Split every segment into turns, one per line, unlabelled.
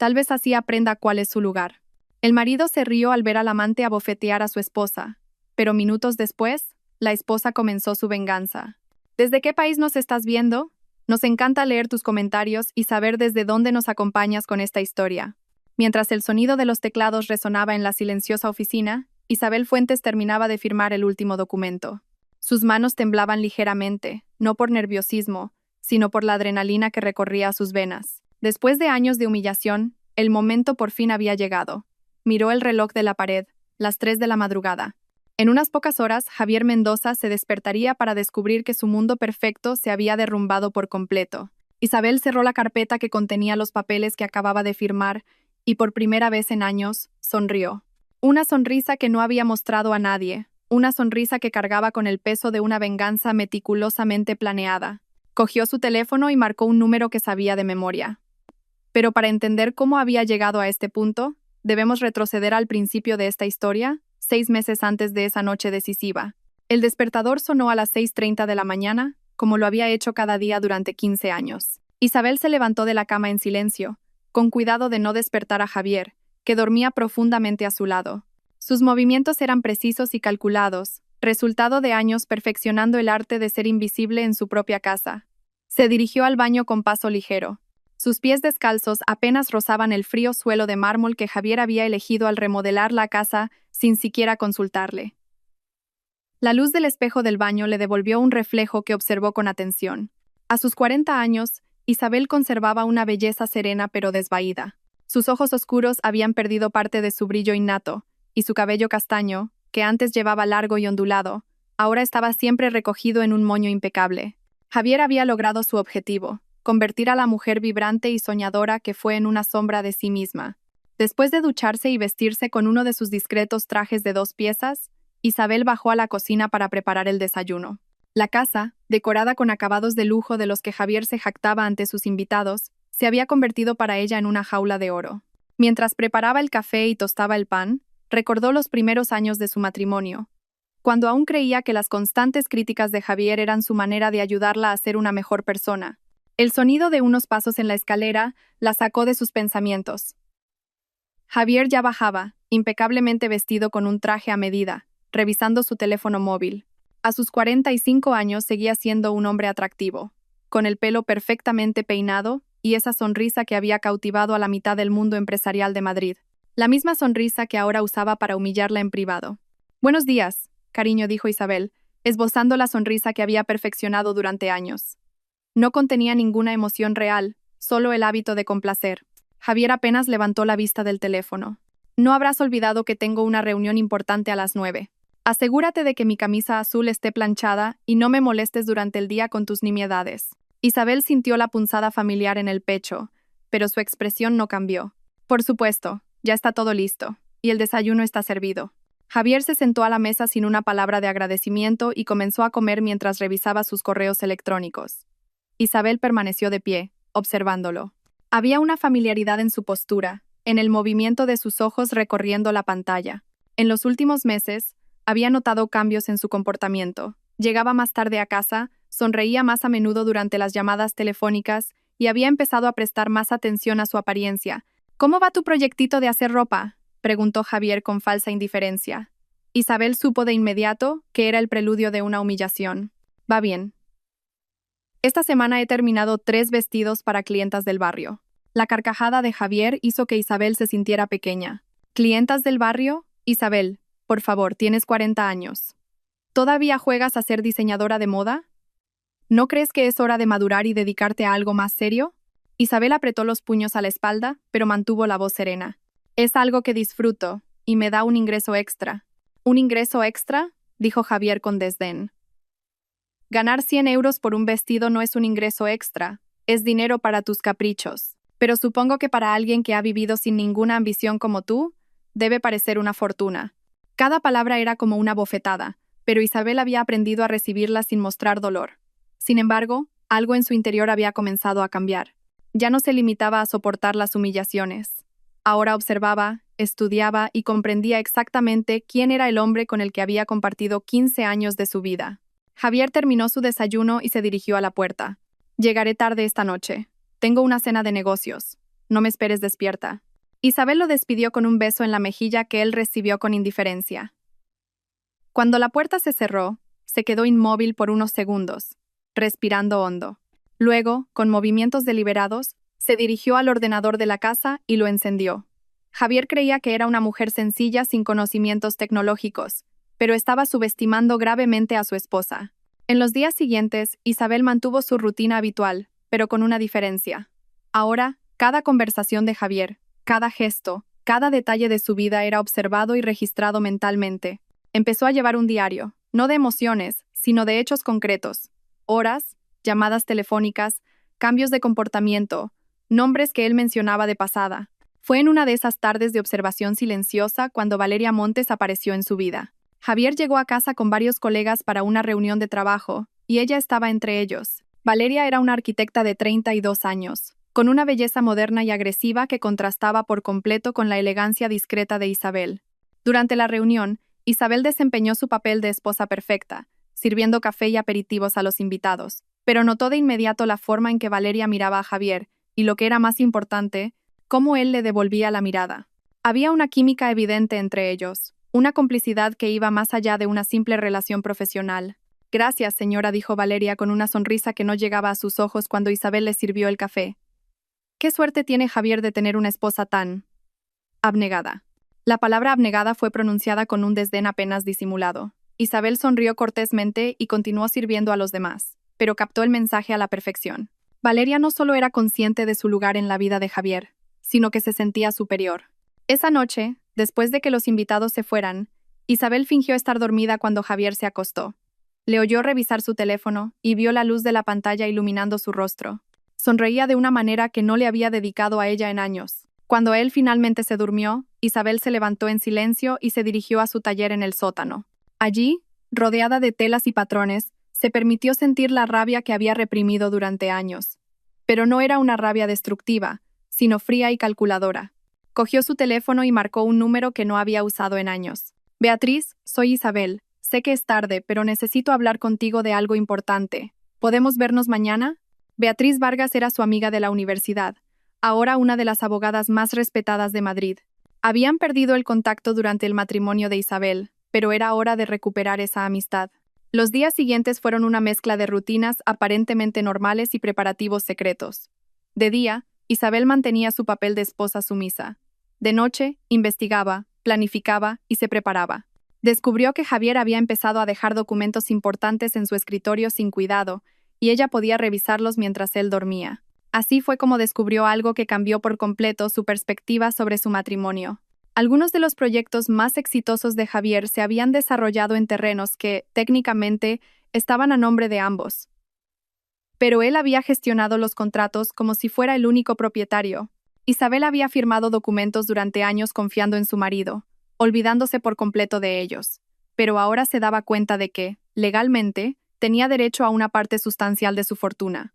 Tal vez así aprenda cuál es su lugar. El marido se rió al ver al amante abofetear a su esposa, pero minutos después, la esposa comenzó su venganza. ¿Desde qué país nos estás viendo? Nos encanta leer tus comentarios y saber desde dónde nos acompañas con esta historia. Mientras el sonido de los teclados resonaba en la silenciosa oficina, Isabel Fuentes terminaba de firmar el último documento. Sus manos temblaban ligeramente, no por nerviosismo, sino por la adrenalina que recorría sus venas. Después de años de humillación, el momento por fin había llegado. Miró el reloj de la pared, las 3 de la madrugada. En unas pocas horas, Javier Mendoza se despertaría para descubrir que su mundo perfecto se había derrumbado por completo. Isabel cerró la carpeta que contenía los papeles que acababa de firmar y por primera vez en años, sonrió. Una sonrisa que no había mostrado a nadie, una sonrisa que cargaba con el peso de una venganza meticulosamente planeada. Cogió su teléfono y marcó un número que sabía de memoria. Pero para entender cómo había llegado a este punto, debemos retroceder al principio de esta historia, 6 meses antes de esa noche decisiva. El despertador sonó a las 6:30 de la mañana, como lo había hecho cada día durante 15 años. Isabel se levantó de la cama en silencio, con cuidado de no despertar a Javier, que dormía profundamente a su lado. Sus movimientos eran precisos y calculados, resultado de años perfeccionando el arte de ser invisible en su propia casa. Se dirigió al baño con paso ligero. Sus pies descalzos apenas rozaban el frío suelo de mármol que Javier había elegido al remodelar la casa sin siquiera consultarle. La luz del espejo del baño le devolvió un reflejo que observó con atención. A sus 40 años, Isabel conservaba una belleza serena pero desvaída. Sus ojos oscuros habían perdido parte de su brillo innato, y su cabello castaño, que antes llevaba largo y ondulado, ahora estaba siempre recogido en un moño impecable. Javier había logrado su objetivo, convertir a la mujer vibrante y soñadora que fue en una sombra de sí misma. Después de ducharse y vestirse con uno de sus discretos trajes de 2 piezas, Isabel bajó a la cocina para preparar el desayuno. La casa, decorada con acabados de lujo de los que Javier se jactaba ante sus invitados, se había convertido para ella en una jaula de oro. Mientras preparaba el café y tostaba el pan, recordó los primeros años de su matrimonio, cuando aún creía que las constantes críticas de Javier eran su manera de ayudarla a ser una mejor persona. El sonido de unos pasos en la escalera la sacó de sus pensamientos. Javier ya bajaba, impecablemente vestido con un traje a medida, revisando su teléfono móvil. A sus 45 años seguía siendo un hombre atractivo, con el pelo perfectamente peinado y esa sonrisa que había cautivado a la mitad del mundo empresarial de Madrid. La misma sonrisa que ahora usaba para humillarla en privado. «Buenos días», cariño, dijo Isabel, esbozando la sonrisa que había perfeccionado durante años. No contenía ninguna emoción real, solo el hábito de complacer. Javier apenas levantó la vista del teléfono. «No habrás olvidado que tengo una reunión importante a las 9. Asegúrate de que mi camisa azul esté planchada y no me molestes durante el día con tus nimiedades». Isabel sintió la punzada familiar en el pecho, pero su expresión no cambió. «Por supuesto, ya está todo listo, y el desayuno está servido». Javier se sentó a la mesa sin una palabra de agradecimiento y comenzó a comer mientras revisaba sus correos electrónicos. Isabel permaneció de pie, observándolo. Había una familiaridad en su postura, en el movimiento de sus ojos recorriendo la pantalla. En los últimos meses, había notado cambios en su comportamiento. Llegaba más tarde a casa, sonreía más a menudo durante las llamadas telefónicas y había empezado a prestar más atención a su apariencia. «¿Cómo va tu proyectito de hacer ropa?», preguntó Javier con falsa indiferencia. Isabel supo de inmediato que era el preludio de una humillación. «Va bien. Esta semana he terminado 3 vestidos para clientas del barrio». La carcajada de Javier hizo que Isabel se sintiera pequeña. «¿Clientas del barrio? Isabel, por favor, tienes 40 años. ¿Todavía juegas a ser diseñadora de moda? ¿No crees que es hora de madurar y dedicarte a algo más serio?» Isabel apretó los puños a la espalda, pero mantuvo la voz serena. «Es algo que disfruto, y me da un ingreso extra». «¿Un ingreso extra?», dijo Javier con desdén. «Ganar 100 euros por un vestido no es un ingreso extra, es dinero para tus caprichos. Pero supongo que para alguien que ha vivido sin ninguna ambición como tú, debe parecer una fortuna». Cada palabra era como una bofetada, pero Isabel había aprendido a recibirla sin mostrar dolor. Sin embargo, algo en su interior había comenzado a cambiar. Ya no se limitaba a soportar las humillaciones. Ahora observaba, estudiaba y comprendía exactamente quién era el hombre con el que había compartido 15 años de su vida. Javier terminó su desayuno y se dirigió a la puerta. «Llegaré tarde esta noche. Tengo una cena de negocios. no me esperes despierta. Isabel lo despidió con un beso en la mejilla que él recibió con indiferencia. Cuando la puerta se cerró, se quedó inmóvil por unos segundos, respirando hondo. Luego, con movimientos deliberados, se dirigió al ordenador de la casa y lo encendió. Javier creía que era una mujer sencilla sin conocimientos tecnológicos, pero estaba subestimando gravemente a su esposa. En los días siguientes, Isabel mantuvo su rutina habitual, pero con una diferencia. Ahora, cada conversación de Javier, cada gesto, cada detalle de su vida era observado y registrado mentalmente. Empezó a llevar un diario, no de emociones, sino de hechos concretos. Horas, llamadas telefónicas, cambios de comportamiento, nombres que él mencionaba de pasada. Fue en una de esas tardes de observación silenciosa cuando Valeria Montes apareció en su vida. Javier llegó a casa con varios colegas para una reunión de trabajo, y ella estaba entre ellos. Valeria era una arquitecta de 32 años, con una belleza moderna y agresiva que contrastaba por completo con la elegancia discreta de Isabel. Durante la reunión, Isabel desempeñó su papel de esposa perfecta, sirviendo café y aperitivos a los invitados, pero notó de inmediato la forma en que Valeria miraba a Javier, y lo que era más importante, cómo él le devolvía la mirada. Había una química evidente entre ellos, una complicidad que iba más allá de una simple relación profesional. Gracias, señora, dijo Valeria con una sonrisa que no llegaba a sus ojos cuando Isabel le sirvió el café. Qué suerte tiene Javier de tener una esposa tan abnegada. La palabra abnegada fue pronunciada con un desdén apenas disimulado. Isabel sonrió cortésmente y continuó sirviendo a los demás, pero captó el mensaje a la perfección. Valeria no solo era consciente de su lugar en la vida de Javier, sino que se sentía superior. Esa noche, después de que los invitados se fueran, Isabel fingió estar dormida cuando Javier se acostó. Le oyó revisar su teléfono y vio la luz de la pantalla iluminando su rostro. Sonreía de una manera que no le había dedicado a ella en años. Cuando él finalmente se durmió, Isabel se levantó en silencio y se dirigió a su taller en el sótano. Allí, rodeada de telas y patrones, se permitió sentir la rabia que había reprimido durante años. Pero no era una rabia destructiva, sino fría y calculadora. Cogió su teléfono y marcó un número que no había usado en años. Beatriz, soy Isabel. Sé que es tarde, pero necesito hablar contigo de algo importante. ¿Podemos vernos mañana? Beatriz Vargas era su amiga de la universidad, ahora una de las abogadas más respetadas de Madrid. Habían perdido el contacto durante el matrimonio de Isabel, pero era hora de recuperar esa amistad. Los días siguientes fueron una mezcla de rutinas aparentemente normales y preparativos secretos. De día, Isabel mantenía su papel de esposa sumisa. De noche, investigaba, planificaba y se preparaba. Descubrió que Javier había empezado a dejar documentos importantes en su escritorio sin cuidado, y ella podía revisarlos mientras él dormía. Así fue como descubrió algo que cambió por completo su perspectiva sobre su matrimonio. Algunos de los proyectos más exitosos de Javier se habían desarrollado en terrenos que, técnicamente, estaban a nombre de ambos. Pero él había gestionado los contratos como si fuera el único propietario. Isabel había firmado documentos durante años confiando en su marido, olvidándose por completo de ellos. Pero ahora se daba cuenta de que, legalmente, tenía derecho a una parte sustancial de su fortuna.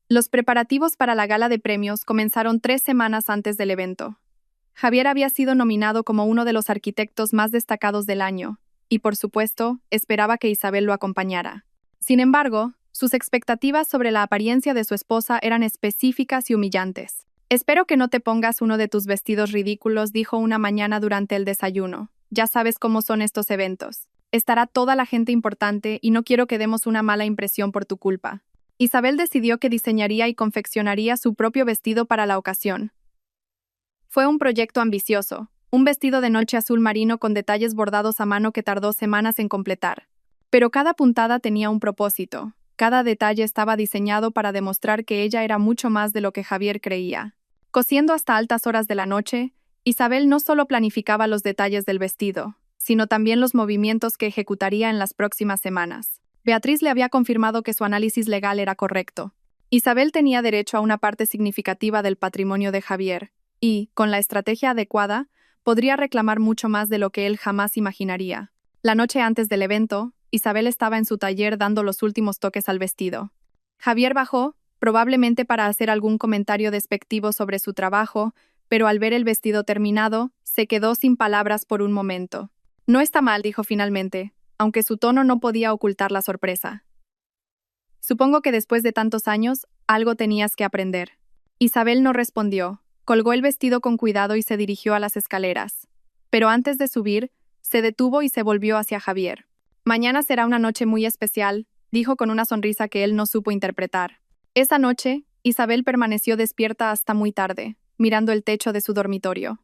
Los preparativos para la gala de premios comenzaron 3 semanas antes del evento. Javier había sido nominado como uno de los arquitectos más destacados del año, y por supuesto, esperaba que Isabel lo acompañara. Sin embargo, sus expectativas sobre la apariencia de su esposa eran específicas y humillantes. Espero que no te pongas uno de tus vestidos ridículos, dijo una mañana durante el desayuno. Ya sabes cómo son estos eventos. Estará toda la gente importante y no quiero que demos una mala impresión por tu culpa. Isabel decidió que diseñaría y confeccionaría su propio vestido para la ocasión. Fue un proyecto ambicioso, un vestido de noche azul marino con detalles bordados a mano que tardó semanas en completar. Pero cada puntada tenía un propósito. Cada detalle estaba diseñado para demostrar que ella era mucho más de lo que Javier creía. Cosiendo hasta altas horas de la noche, Isabel no solo planificaba los detalles del vestido, sino también los movimientos que ejecutaría en las próximas semanas. Beatriz le había confirmado que su análisis legal era correcto. Isabel tenía derecho a una parte significativa del patrimonio de Javier, y, con la estrategia adecuada, podría reclamar mucho más de lo que él jamás imaginaría. La noche antes del evento, Isabel estaba en su taller dando los últimos toques al vestido. Javier bajó, probablemente para hacer algún comentario despectivo sobre su trabajo, pero al ver el vestido terminado, se quedó sin palabras por un momento. No está mal, dijo finalmente, aunque su tono no podía ocultar la sorpresa. Supongo que después de tantos años, algo tenías que aprender. Isabel no respondió, Colgó el vestido con cuidado y se dirigió a las escaleras. Pero antes de subir, se detuvo y se volvió hacia Javier. Mañana será una noche muy especial, dijo con una sonrisa que él no supo interpretar. Esa noche, Isabel permaneció despierta hasta muy tarde, mirando el techo de su dormitorio.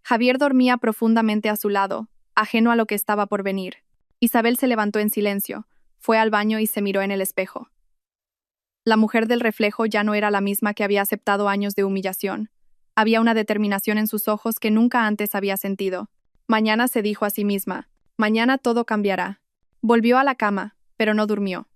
Javier dormía profundamente a su lado, ajeno a lo que estaba por venir. Isabel se levantó en silencio, fue al baño y se miró en el espejo. La mujer del reflejo ya no era la misma que había aceptado años de humillación. Había una determinación en sus ojos que nunca antes había sentido. Mañana se dijo a sí misma, mañana todo cambiará. Volvió a la cama, pero no durmió.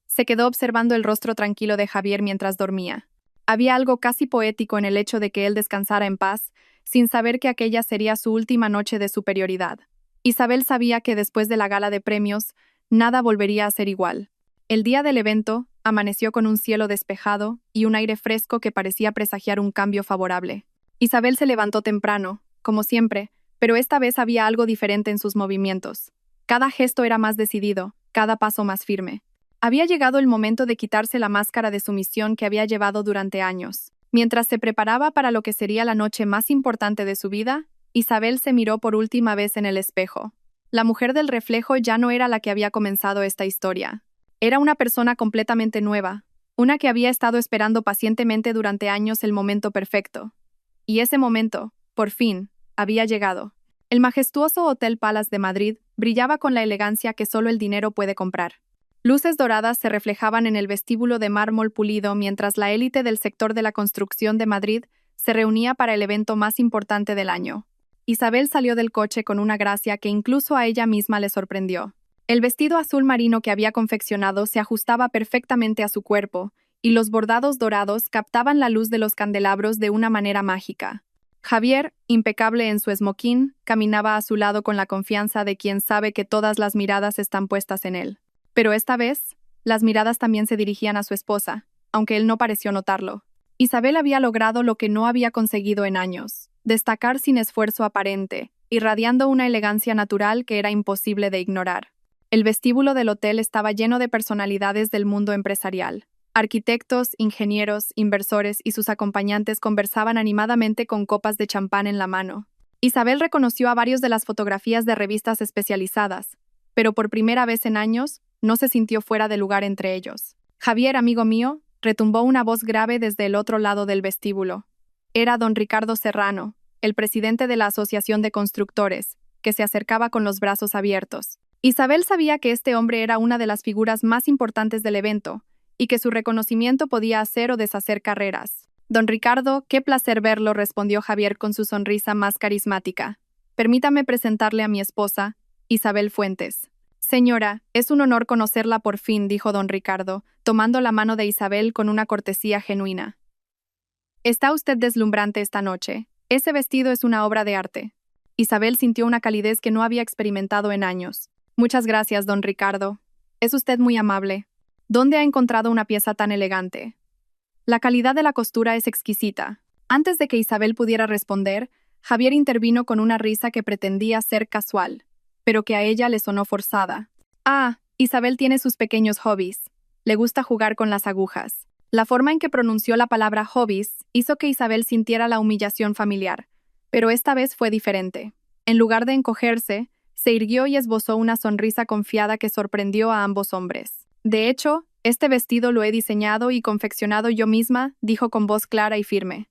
Se quedó observando el rostro tranquilo de Javier mientras dormía. Había algo casi poético en el hecho de que él descansara en paz, sin saber que aquella sería su última noche de superioridad. Isabel sabía que después de la gala de premios, nada volvería a ser igual. El día del evento, amaneció con un cielo despejado y un aire fresco que parecía presagiar un cambio favorable. Isabel se levantó temprano, como siempre, pero esta vez había algo diferente en sus movimientos. Cada gesto era más decidido, cada paso más firme. Había llegado el momento de quitarse la máscara de sumisión que había llevado durante años. Mientras se preparaba para lo que sería la noche más importante de su vida, Isabel se miró por última vez en el espejo. La mujer del reflejo ya no era la que había comenzado esta historia. Era una persona completamente nueva, una que había estado esperando pacientemente durante años el momento perfecto. Y ese momento, por fin, había llegado. El majestuoso Hotel Palace de Madrid brillaba con la elegancia que solo el dinero puede comprar. Luces doradas se reflejaban en el vestíbulo de mármol pulido mientras la élite del sector de la construcción de Madrid se reunía para el evento más importante del año. Isabel salió del coche con una gracia que incluso a ella misma le sorprendió. El vestido azul marino que había confeccionado se ajustaba perfectamente a su cuerpo, y los bordados dorados captaban la luz de los candelabros de una manera mágica. Javier, impecable en su esmoquín, caminaba a su lado con la confianza de quien sabe que todas las miradas están puestas en él. Pero esta vez, las miradas también se dirigían a su esposa, aunque él no pareció notarlo. Isabel había logrado lo que no había conseguido en años, destacar sin esfuerzo aparente, irradiando una elegancia natural que era imposible de ignorar. El vestíbulo del hotel estaba lleno de personalidades del mundo empresarial. Arquitectos, ingenieros, inversores y sus acompañantes conversaban animadamente con copas de champán en la mano. Isabel reconoció a varios de las fotografías de revistas especializadas, pero por primera vez en años, no se sintió fuera de lugar entre ellos. Javier, amigo mío, retumbó una voz grave desde el otro lado del vestíbulo. Era don Ricardo Serrano, el presidente de la Asociación de Constructores, que se acercaba con los brazos abiertos. Isabel sabía que este hombre era una de las figuras más importantes del evento, y que su reconocimiento podía hacer o deshacer carreras. Don Ricardo, qué placer verlo, respondió Javier con su sonrisa más carismática. Permítame presentarle a mi esposa, Isabel Fuentes. Señora, es un honor conocerla por fin, dijo don Ricardo, tomando la mano de Isabel con una cortesía genuina. Está usted deslumbrante esta noche. Ese vestido es una obra de arte. Isabel sintió una calidez que no había experimentado en años. Muchas gracias, don Ricardo. Es usted muy amable. ¿Dónde ha encontrado una pieza tan elegante? La calidad de la costura es exquisita. Antes de que Isabel pudiera responder, Javier intervino con una risa que pretendía ser casual, pero que a ella le sonó forzada. Ah, Isabel tiene sus pequeños hobbies. Le gusta jugar con las agujas. La forma en que pronunció la palabra hobbies hizo que Isabel sintiera la humillación familiar, pero esta vez fue diferente. En lugar de encogerse, se irguió y esbozó una sonrisa confiada que sorprendió a ambos hombres. De hecho, este vestido lo he diseñado y confeccionado yo misma, dijo con voz clara y firme.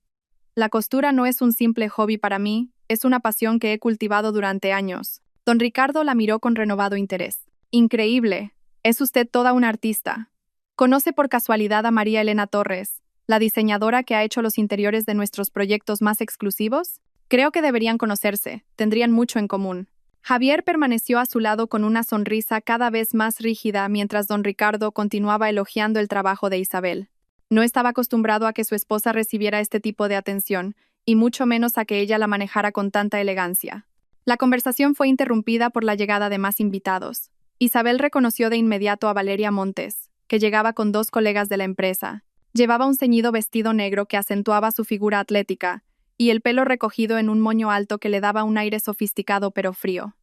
La costura no es un simple hobby para mí, es una pasión que he cultivado durante años. Don Ricardo la miró con renovado interés. Increíble, es usted toda una artista. ¿Conoce por casualidad a María Elena Torres, la diseñadora que ha hecho los interiores de nuestros proyectos más exclusivos? Creo que deberían conocerse, tendrían mucho en común. Javier permaneció a su lado con una sonrisa cada vez más rígida mientras don Ricardo continuaba elogiando el trabajo de Isabel. No estaba acostumbrado a que su esposa recibiera este tipo de atención, y mucho menos a que ella la manejara con tanta elegancia. La conversación fue interrumpida por la llegada de más invitados. Isabel reconoció de inmediato a Valeria Montes, que llegaba con dos colegas de la empresa. Llevaba un ceñido vestido negro que acentuaba su figura atlética, y el pelo recogido en un moño alto que le daba un aire sofisticado pero frío.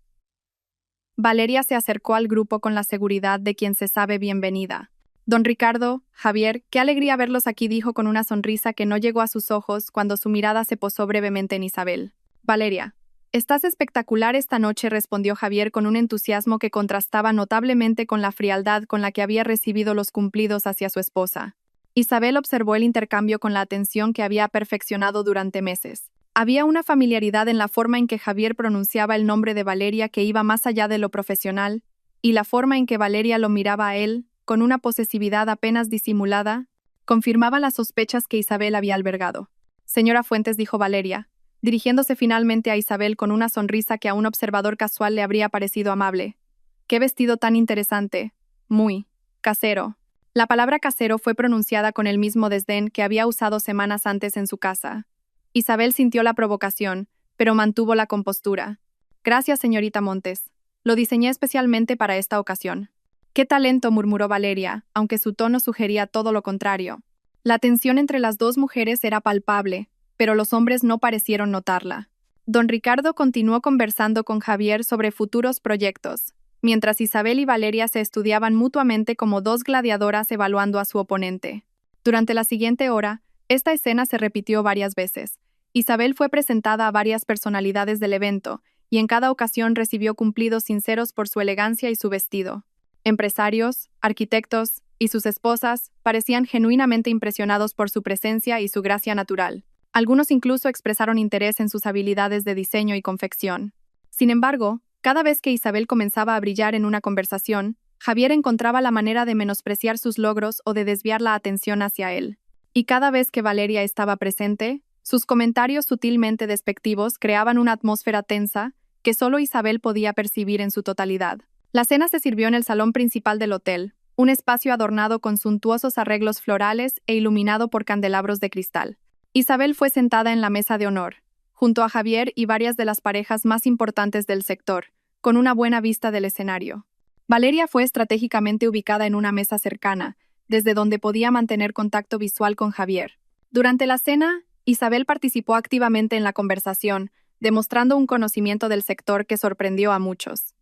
Valeria se acercó al grupo con la seguridad de quien se sabe bienvenida. Don Ricardo, Javier, qué alegría verlos aquí, dijo con una sonrisa que no llegó a sus ojos cuando su mirada se posó brevemente en Isabel. Valeria. Estás espectacular esta noche, respondió Javier con un entusiasmo que contrastaba notablemente con la frialdad con la que había recibido los cumplidos hacia su esposa. Isabel observó el intercambio con la atención que había perfeccionado durante meses. Había una familiaridad en la forma en que Javier pronunciaba el nombre de Valeria que iba más allá de lo profesional, y la forma en que Valeria lo miraba a él, con una posesividad apenas disimulada, confirmaba las sospechas que Isabel había albergado. Señora Fuentes, dijo Valeria, dirigiéndose finalmente a Isabel con una sonrisa que a un observador casual le habría parecido amable. ¡Qué vestido tan interesante! Muy casero. La palabra casero fue pronunciada con el mismo desdén que había usado semanas antes en su casa. Isabel sintió la provocación, pero mantuvo la compostura. Gracias, señorita Montes. Lo diseñé especialmente para esta ocasión. ¡Qué talento!, murmuró Valeria, aunque su tono sugería todo lo contrario. La tensión entre las dos mujeres era palpable, pero los hombres no parecieron notarla. Don Ricardo continuó conversando con Javier sobre futuros proyectos, mientras Isabel y Valeria se estudiaban mutuamente como dos gladiadoras evaluando a su oponente. Durante la siguiente hora, esta escena se repitió varias veces. Isabel fue presentada a varias personalidades del evento, y en cada ocasión recibió cumplidos sinceros por su elegancia y su vestido. Empresarios, arquitectos y sus esposas parecían genuinamente impresionados por su presencia y su gracia natural. Algunos incluso expresaron interés en sus habilidades de diseño y confección. Sin embargo, cada vez que Isabel comenzaba a brillar en una conversación, Javier encontraba la manera de menospreciar sus logros o de desviar la atención hacia él. Y cada vez que Valeria estaba presente, sus comentarios sutilmente despectivos creaban una atmósfera tensa que solo Isabel podía percibir en su totalidad. La cena se sirvió en el salón principal del hotel, un espacio adornado con suntuosos arreglos florales e iluminado por candelabros de cristal. Isabel fue sentada en la mesa de honor, junto a Javier y varias de las parejas más importantes del sector, con una buena vista del escenario. Valeria fue estratégicamente ubicada en una mesa cercana, desde donde podía mantener contacto visual con Javier. Durante la cena, Isabel participó activamente en la conversación, demostrando un conocimiento del sector que sorprendió a muchos.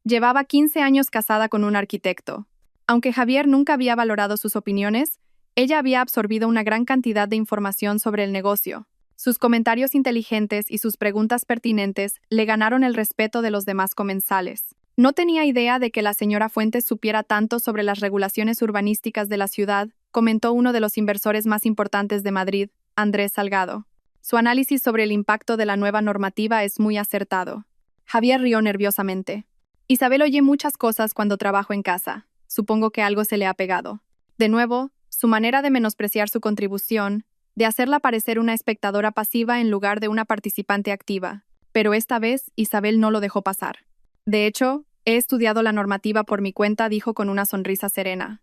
Llevaba 15 años casada con un arquitecto. Aunque Javier nunca había valorado sus opiniones, ella había absorbido una gran cantidad de información sobre el negocio. Sus comentarios inteligentes y sus preguntas pertinentes le ganaron el respeto de los demás comensales. No tenía idea de que la señora Fuentes supiera tanto sobre las regulaciones urbanísticas de la ciudad, comentó uno de los inversores más importantes de Madrid, Andrés Salgado. Su análisis sobre el impacto de la nueva normativa es muy acertado. Javier rió nerviosamente. Isabel oye muchas cosas cuando trabajo en casa. Supongo que algo se le ha pegado. De nuevo, su manera de menospreciar su contribución, de hacerla parecer una espectadora pasiva en lugar de una participante activa. Pero esta vez, Isabel no lo dejó pasar. De hecho, he estudiado la normativa por mi cuenta, dijo con una sonrisa serena.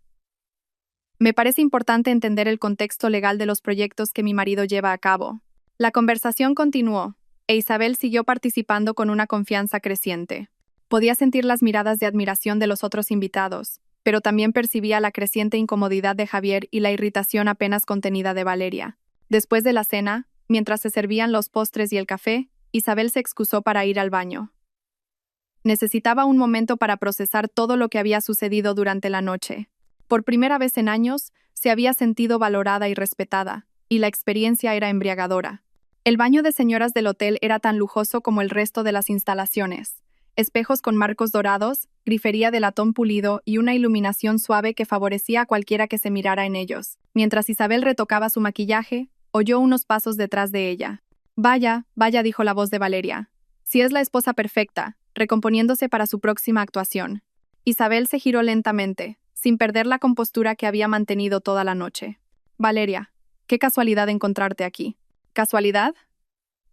Me parece importante entender el contexto legal de los proyectos que mi marido lleva a cabo. La conversación continuó, e Isabel siguió participando con una confianza creciente. Podía sentir las miradas de admiración de los otros invitados, pero también percibía la creciente incomodidad de Javier y la irritación apenas contenida de Valeria. Después de la cena, mientras se servían los postres y el café, Isabel se excusó para ir al baño. Necesitaba un momento para procesar todo lo que había sucedido durante la noche. Por primera vez en años, se había sentido valorada y respetada, y la experiencia era embriagadora. El baño de señoras del hotel era tan lujoso como el resto de las instalaciones. Espejos con marcos dorados, grifería de latón pulido y una iluminación suave que favorecía a cualquiera que se mirara en ellos. Mientras Isabel retocaba su maquillaje, oyó unos pasos detrás de ella. Vaya, vaya, dijo la voz de Valeria. Si es la esposa perfecta, recomponiéndose para su próxima actuación. Isabel se giró lentamente, sin perder la compostura que había mantenido toda la noche. Valeria, qué casualidad encontrarte aquí. ¿Casualidad?,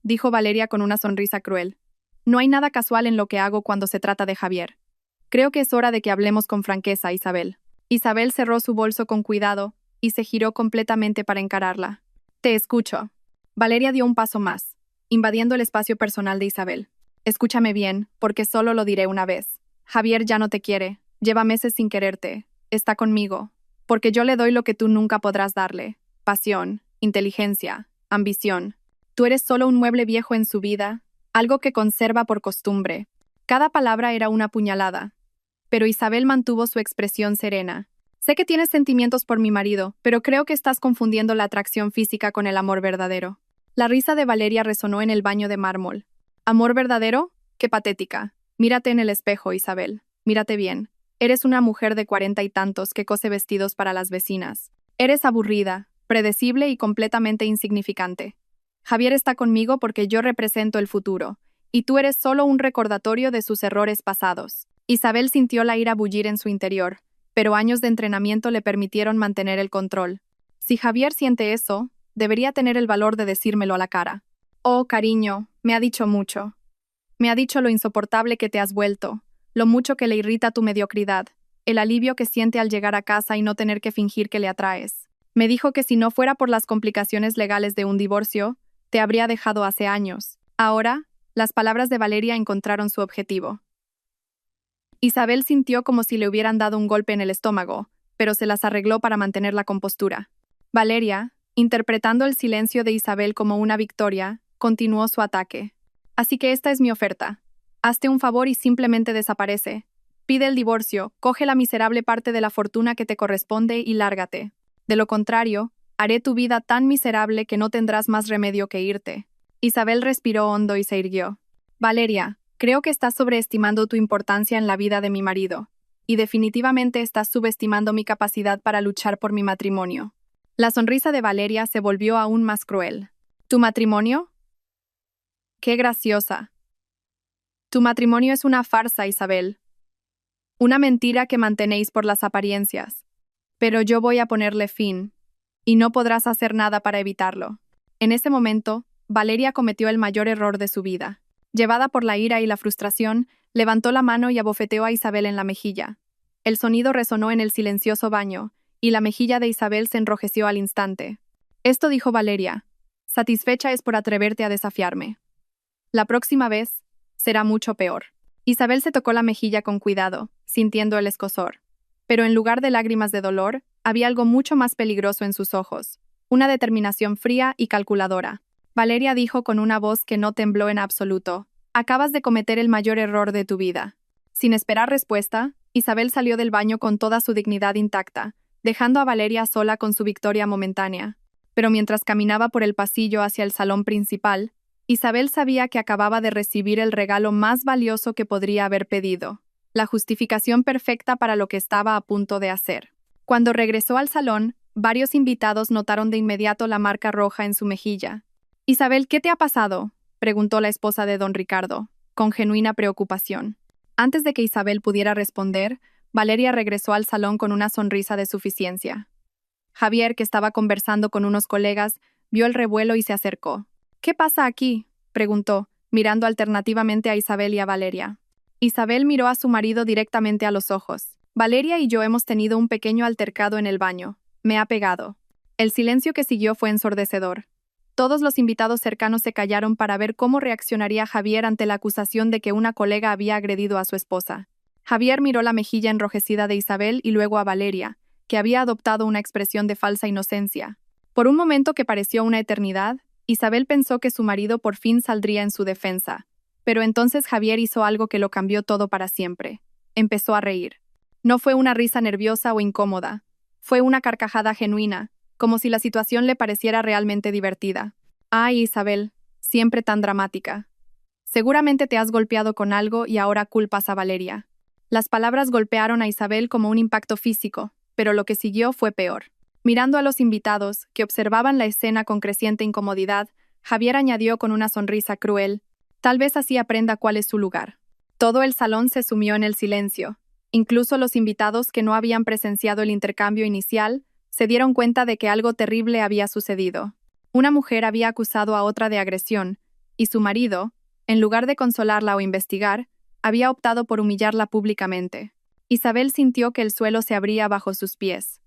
dijo Valeria con una sonrisa cruel. No hay nada casual en lo que hago cuando se trata de Javier. Creo que es hora de que hablemos con franqueza, Isabel. Isabel cerró su bolso con cuidado y se giró completamente para encararla. Te escucho. Valeria dio un paso más, invadiendo el espacio personal de Isabel. Escúchame bien, porque solo lo diré una vez. Javier ya no te quiere, lleva meses sin quererte, está conmigo, porque yo le doy lo que tú nunca podrás darle: pasión, inteligencia, ambición. Tú eres solo un mueble viejo en su vida, algo que conserva por costumbre. Cada palabra era una puñalada. Pero Isabel mantuvo su expresión serena. Sé que tienes sentimientos por mi marido, pero creo que estás confundiendo la atracción física con el amor verdadero. La risa de Valeria resonó en el baño de mármol. ¿Amor verdadero? ¡Qué patética! Mírate en el espejo, Isabel. Mírate bien. Eres una mujer de 40 y tantos que cose vestidos para las vecinas. Eres aburrida, predecible y completamente insignificante. Javier está conmigo porque yo represento el futuro, y tú eres solo un recordatorio de sus errores pasados. Isabel sintió la ira bullir en su interior, pero años de entrenamiento le permitieron mantener el control. Si Javier siente eso, debería tener el valor de decírmelo a la cara. Oh, cariño, me ha dicho mucho. Me ha dicho lo insoportable que te has vuelto, lo mucho que le irrita tu mediocridad, el alivio que siente al llegar a casa y no tener que fingir que le atraes. Me dijo que si no fuera por las complicaciones legales de un divorcio, te habría dejado hace años. Ahora, las palabras de Valeria encontraron su objetivo. Isabel sintió como si le hubieran dado un golpe en el estómago, pero se las arregló para mantener la compostura. Valeria, interpretando el silencio de Isabel como una victoria, continuó su ataque. Así que esta es mi oferta. Hazte un favor y simplemente desaparece. Pide el divorcio, coge la miserable parte de la fortuna que te corresponde y lárgate. De lo contrario, haré tu vida tan miserable que no tendrás más remedio que irte. Isabel respiró hondo y se irguió. Valeria, creo que estás sobreestimando tu importancia en la vida de mi marido, y definitivamente estás subestimando mi capacidad para luchar por mi matrimonio. La sonrisa de Valeria se volvió aún más cruel. ¿Tu matrimonio? ¡Qué graciosa! Tu matrimonio es una farsa, Isabel. Una mentira que mantenéis por las apariencias. Pero yo voy a ponerle fin, y no podrás hacer nada para evitarlo. En ese momento, Valeria cometió el mayor error de su vida. Llevada por la ira y la frustración, levantó la mano y abofeteó a Isabel en la mejilla. El sonido resonó en el silencioso baño, y la mejilla de Isabel se enrojeció al instante. Esto dijo Valeria. Satisfecha es por atreverte a desafiarme. La próxima vez, será mucho peor. Isabel se tocó la mejilla con cuidado, sintiendo el escozor. Pero en lugar de lágrimas de dolor, había algo mucho más peligroso en sus ojos, una determinación fría y calculadora. Valeria dijo con una voz que no tembló en absoluto: acabas de cometer el mayor error de tu vida. Sin esperar respuesta, Isabel salió del baño con toda su dignidad intacta, dejando a Valeria sola con su victoria momentánea. Pero mientras caminaba por el pasillo hacia el salón principal, Isabel sabía que acababa de recibir el regalo más valioso que podría haber pedido, la justificación perfecta para lo que estaba a punto de hacer. Cuando regresó al salón, varios invitados notaron de inmediato la marca roja en su mejilla. «Isabel, ¿qué te ha pasado?», preguntó la esposa de don Ricardo, con genuina preocupación. Antes de que Isabel pudiera responder, Valeria regresó al salón con una sonrisa de suficiencia. Javier, que estaba conversando con unos colegas, vio el revuelo y se acercó. «¿Qué pasa aquí?», preguntó, mirando alternativamente a Isabel y a Valeria. Isabel miró a su marido directamente a los ojos. «Valeria y yo hemos tenido un pequeño altercado en el baño. Me ha pegado». El silencio que siguió fue ensordecedor. Todos los invitados cercanos se callaron para ver cómo reaccionaría Javier ante la acusación de que una colega había agredido a su esposa. Javier miró la mejilla enrojecida de Isabel y luego a Valeria, que había adoptado una expresión de falsa inocencia. Por un momento que pareció una eternidad, Isabel pensó que su marido por fin saldría en su defensa. Pero entonces Javier hizo algo que lo cambió todo para siempre. Empezó a reír. No fue una risa nerviosa o incómoda. Fue una carcajada genuina, como si la situación le pareciera realmente divertida. «Ay, Isabel, siempre tan dramática. Seguramente te has golpeado con algo y ahora culpas a Valeria». Las palabras golpearon a Isabel como un impacto físico, pero lo que siguió fue peor. Mirando a los invitados, que observaban la escena con creciente incomodidad, Javier añadió con una sonrisa cruel: «Tal vez así aprenda cuál es su lugar». Todo el salón se sumió en el silencio. Incluso los invitados que no habían presenciado el intercambio inicial se dieron cuenta de que algo terrible había sucedido. Una mujer había acusado a otra de agresión, y su marido, en lugar de consolarla o investigar, había optado por humillarla públicamente. Isabel sintió que el suelo se abría bajo sus pies.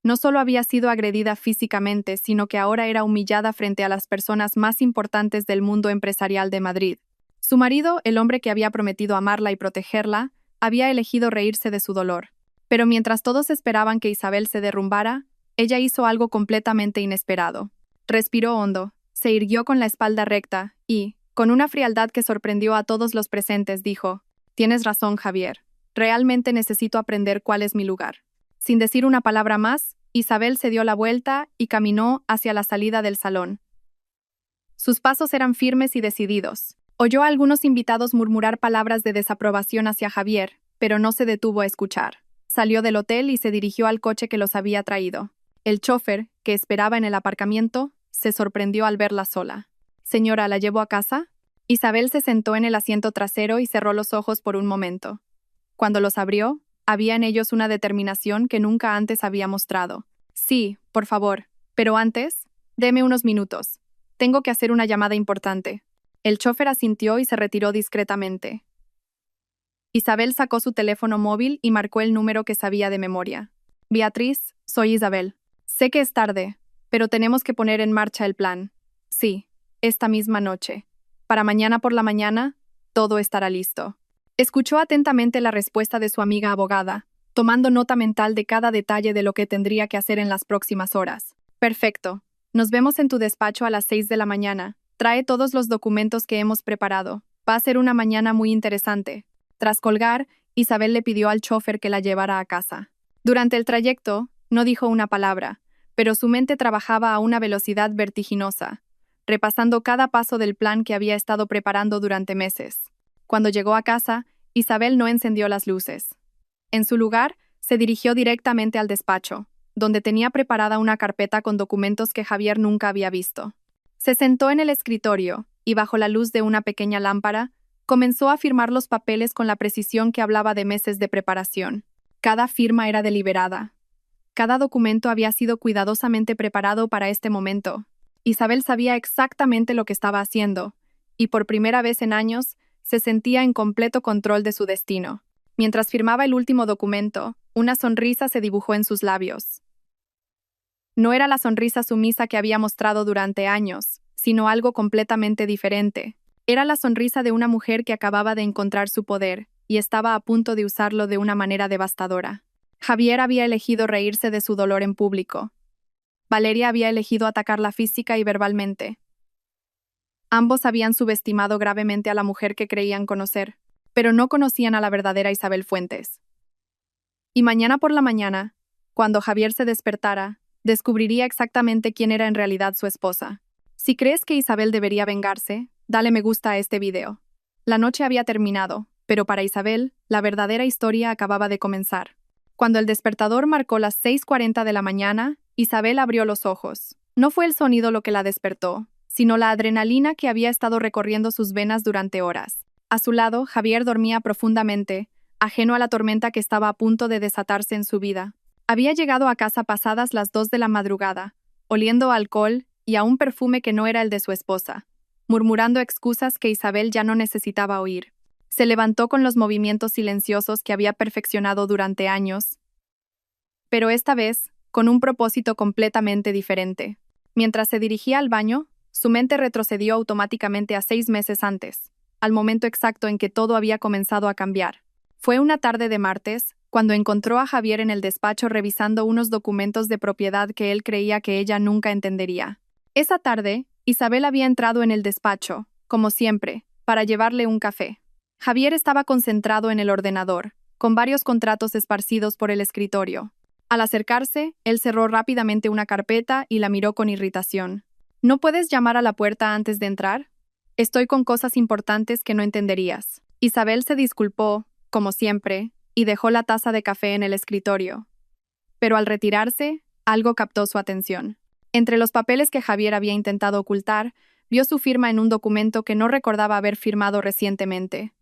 No solo había sido agredida físicamente, sino que ahora era humillada frente a las personas más importantes del mundo empresarial de Madrid. Su marido, el hombre que había prometido amarla y protegerla, había elegido reírse de su dolor. Pero mientras todos esperaban que Isabel se derrumbara, ella hizo algo completamente inesperado. Respiró hondo, se irguió con la espalda recta y, con una frialdad que sorprendió a todos los presentes, dijo: «Tienes razón, Javier. Realmente necesito aprender cuál es mi lugar». Sin decir una palabra más, Isabel se dio la vuelta y caminó hacia la salida del salón. Sus pasos eran firmes y decididos. Oyó a algunos invitados murmurar palabras de desaprobación hacia Javier, pero no se detuvo a escuchar. Salió del hotel y se dirigió al coche que los había traído. El chofer, que esperaba en el aparcamiento, se sorprendió al verla sola. «Señora, ¿la llevo a casa?» Isabel se sentó en el asiento trasero y cerró los ojos por un momento. Cuando los abrió, había en ellos una determinación que nunca antes había mostrado. «Sí, por favor, pero antes, deme unos minutos. Tengo que hacer una llamada importante». El chofer asintió y se retiró discretamente. Isabel sacó su teléfono móvil y marcó el número que sabía de memoria. «Beatriz, soy Isabel. Sé que es tarde, pero tenemos que poner en marcha el plan. Sí, esta misma noche. Para mañana por la mañana, todo estará listo». Escuchó atentamente la respuesta de su amiga abogada, tomando nota mental de cada detalle de lo que tendría que hacer en las próximas horas. «Perfecto. Nos vemos en tu despacho a las 6 de la mañana. Trae todos los documentos que hemos preparado. Va a ser una mañana muy interesante». Tras colgar, Isabel le pidió al chofer que la llevara a casa. Durante el trayecto, no dijo una palabra, pero su mente trabajaba a una velocidad vertiginosa, repasando cada paso del plan que había estado preparando durante meses. Cuando llegó a casa, Isabel no encendió las luces. En su lugar, se dirigió directamente al despacho, donde tenía preparada una carpeta con documentos que Javier nunca había visto. Se sentó en el escritorio y, bajo la luz de una pequeña lámpara, comenzó a firmar los papeles con la precisión que hablaba de meses de preparación. Cada firma era deliberada. Cada documento había sido cuidadosamente preparado para este momento. Isabel sabía exactamente lo que estaba haciendo, y por primera vez en años, se sentía en completo control de su destino. Mientras firmaba el último documento, una sonrisa se dibujó en sus labios. No era la sonrisa sumisa que había mostrado durante años, sino algo completamente diferente. Era la sonrisa de una mujer que acababa de encontrar su poder y estaba a punto de usarlo de una manera devastadora. Javier había elegido reírse de su dolor en público. Valeria había elegido atacarla física y verbalmente. Ambos habían subestimado gravemente a la mujer que creían conocer, pero no conocían a la verdadera Isabel Fuentes. Y mañana por la mañana, cuando Javier se despertara, descubriría exactamente quién era en realidad su esposa. Si crees que Isabel debería vengarse, dale me gusta a este video. La noche había terminado, pero para Isabel, la verdadera historia acababa de comenzar. Cuando el despertador marcó las 6:40 de la mañana, Isabel abrió los ojos. No fue el sonido lo que la despertó, sino la adrenalina que había estado recorriendo sus venas durante horas. A su lado, Javier dormía profundamente, ajeno a la tormenta que estaba a punto de desatarse en su vida. Había llegado a casa pasadas las 2 de la madrugada, oliendo a alcohol y a un perfume que no era el de su esposa, murmurando excusas que Isabel ya no necesitaba oír. Se levantó con los movimientos silenciosos que había perfeccionado durante años, pero esta vez con un propósito completamente diferente. Mientras se dirigía al baño, su mente retrocedió automáticamente a 6 meses antes, al momento exacto en que todo había comenzado a cambiar. Fue una tarde de martes, cuando encontró a Javier en el despacho revisando unos documentos de propiedad que él creía que ella nunca entendería. Esa tarde, Isabel había entrado en el despacho, como siempre, para llevarle un café. Javier estaba concentrado en el ordenador, con varios contratos esparcidos por el escritorio. Al acercarse, él cerró rápidamente una carpeta y la miró con irritación. ¿No puedes llamar a la puerta antes de entrar? Estoy con cosas importantes que no entenderías. Isabel se disculpó, como siempre, y dejó la taza de café en el escritorio. Pero al retirarse, algo captó su atención. Entre los papeles que Javier había intentado ocultar, vio su firma en un documento que no recordaba haber firmado recientemente.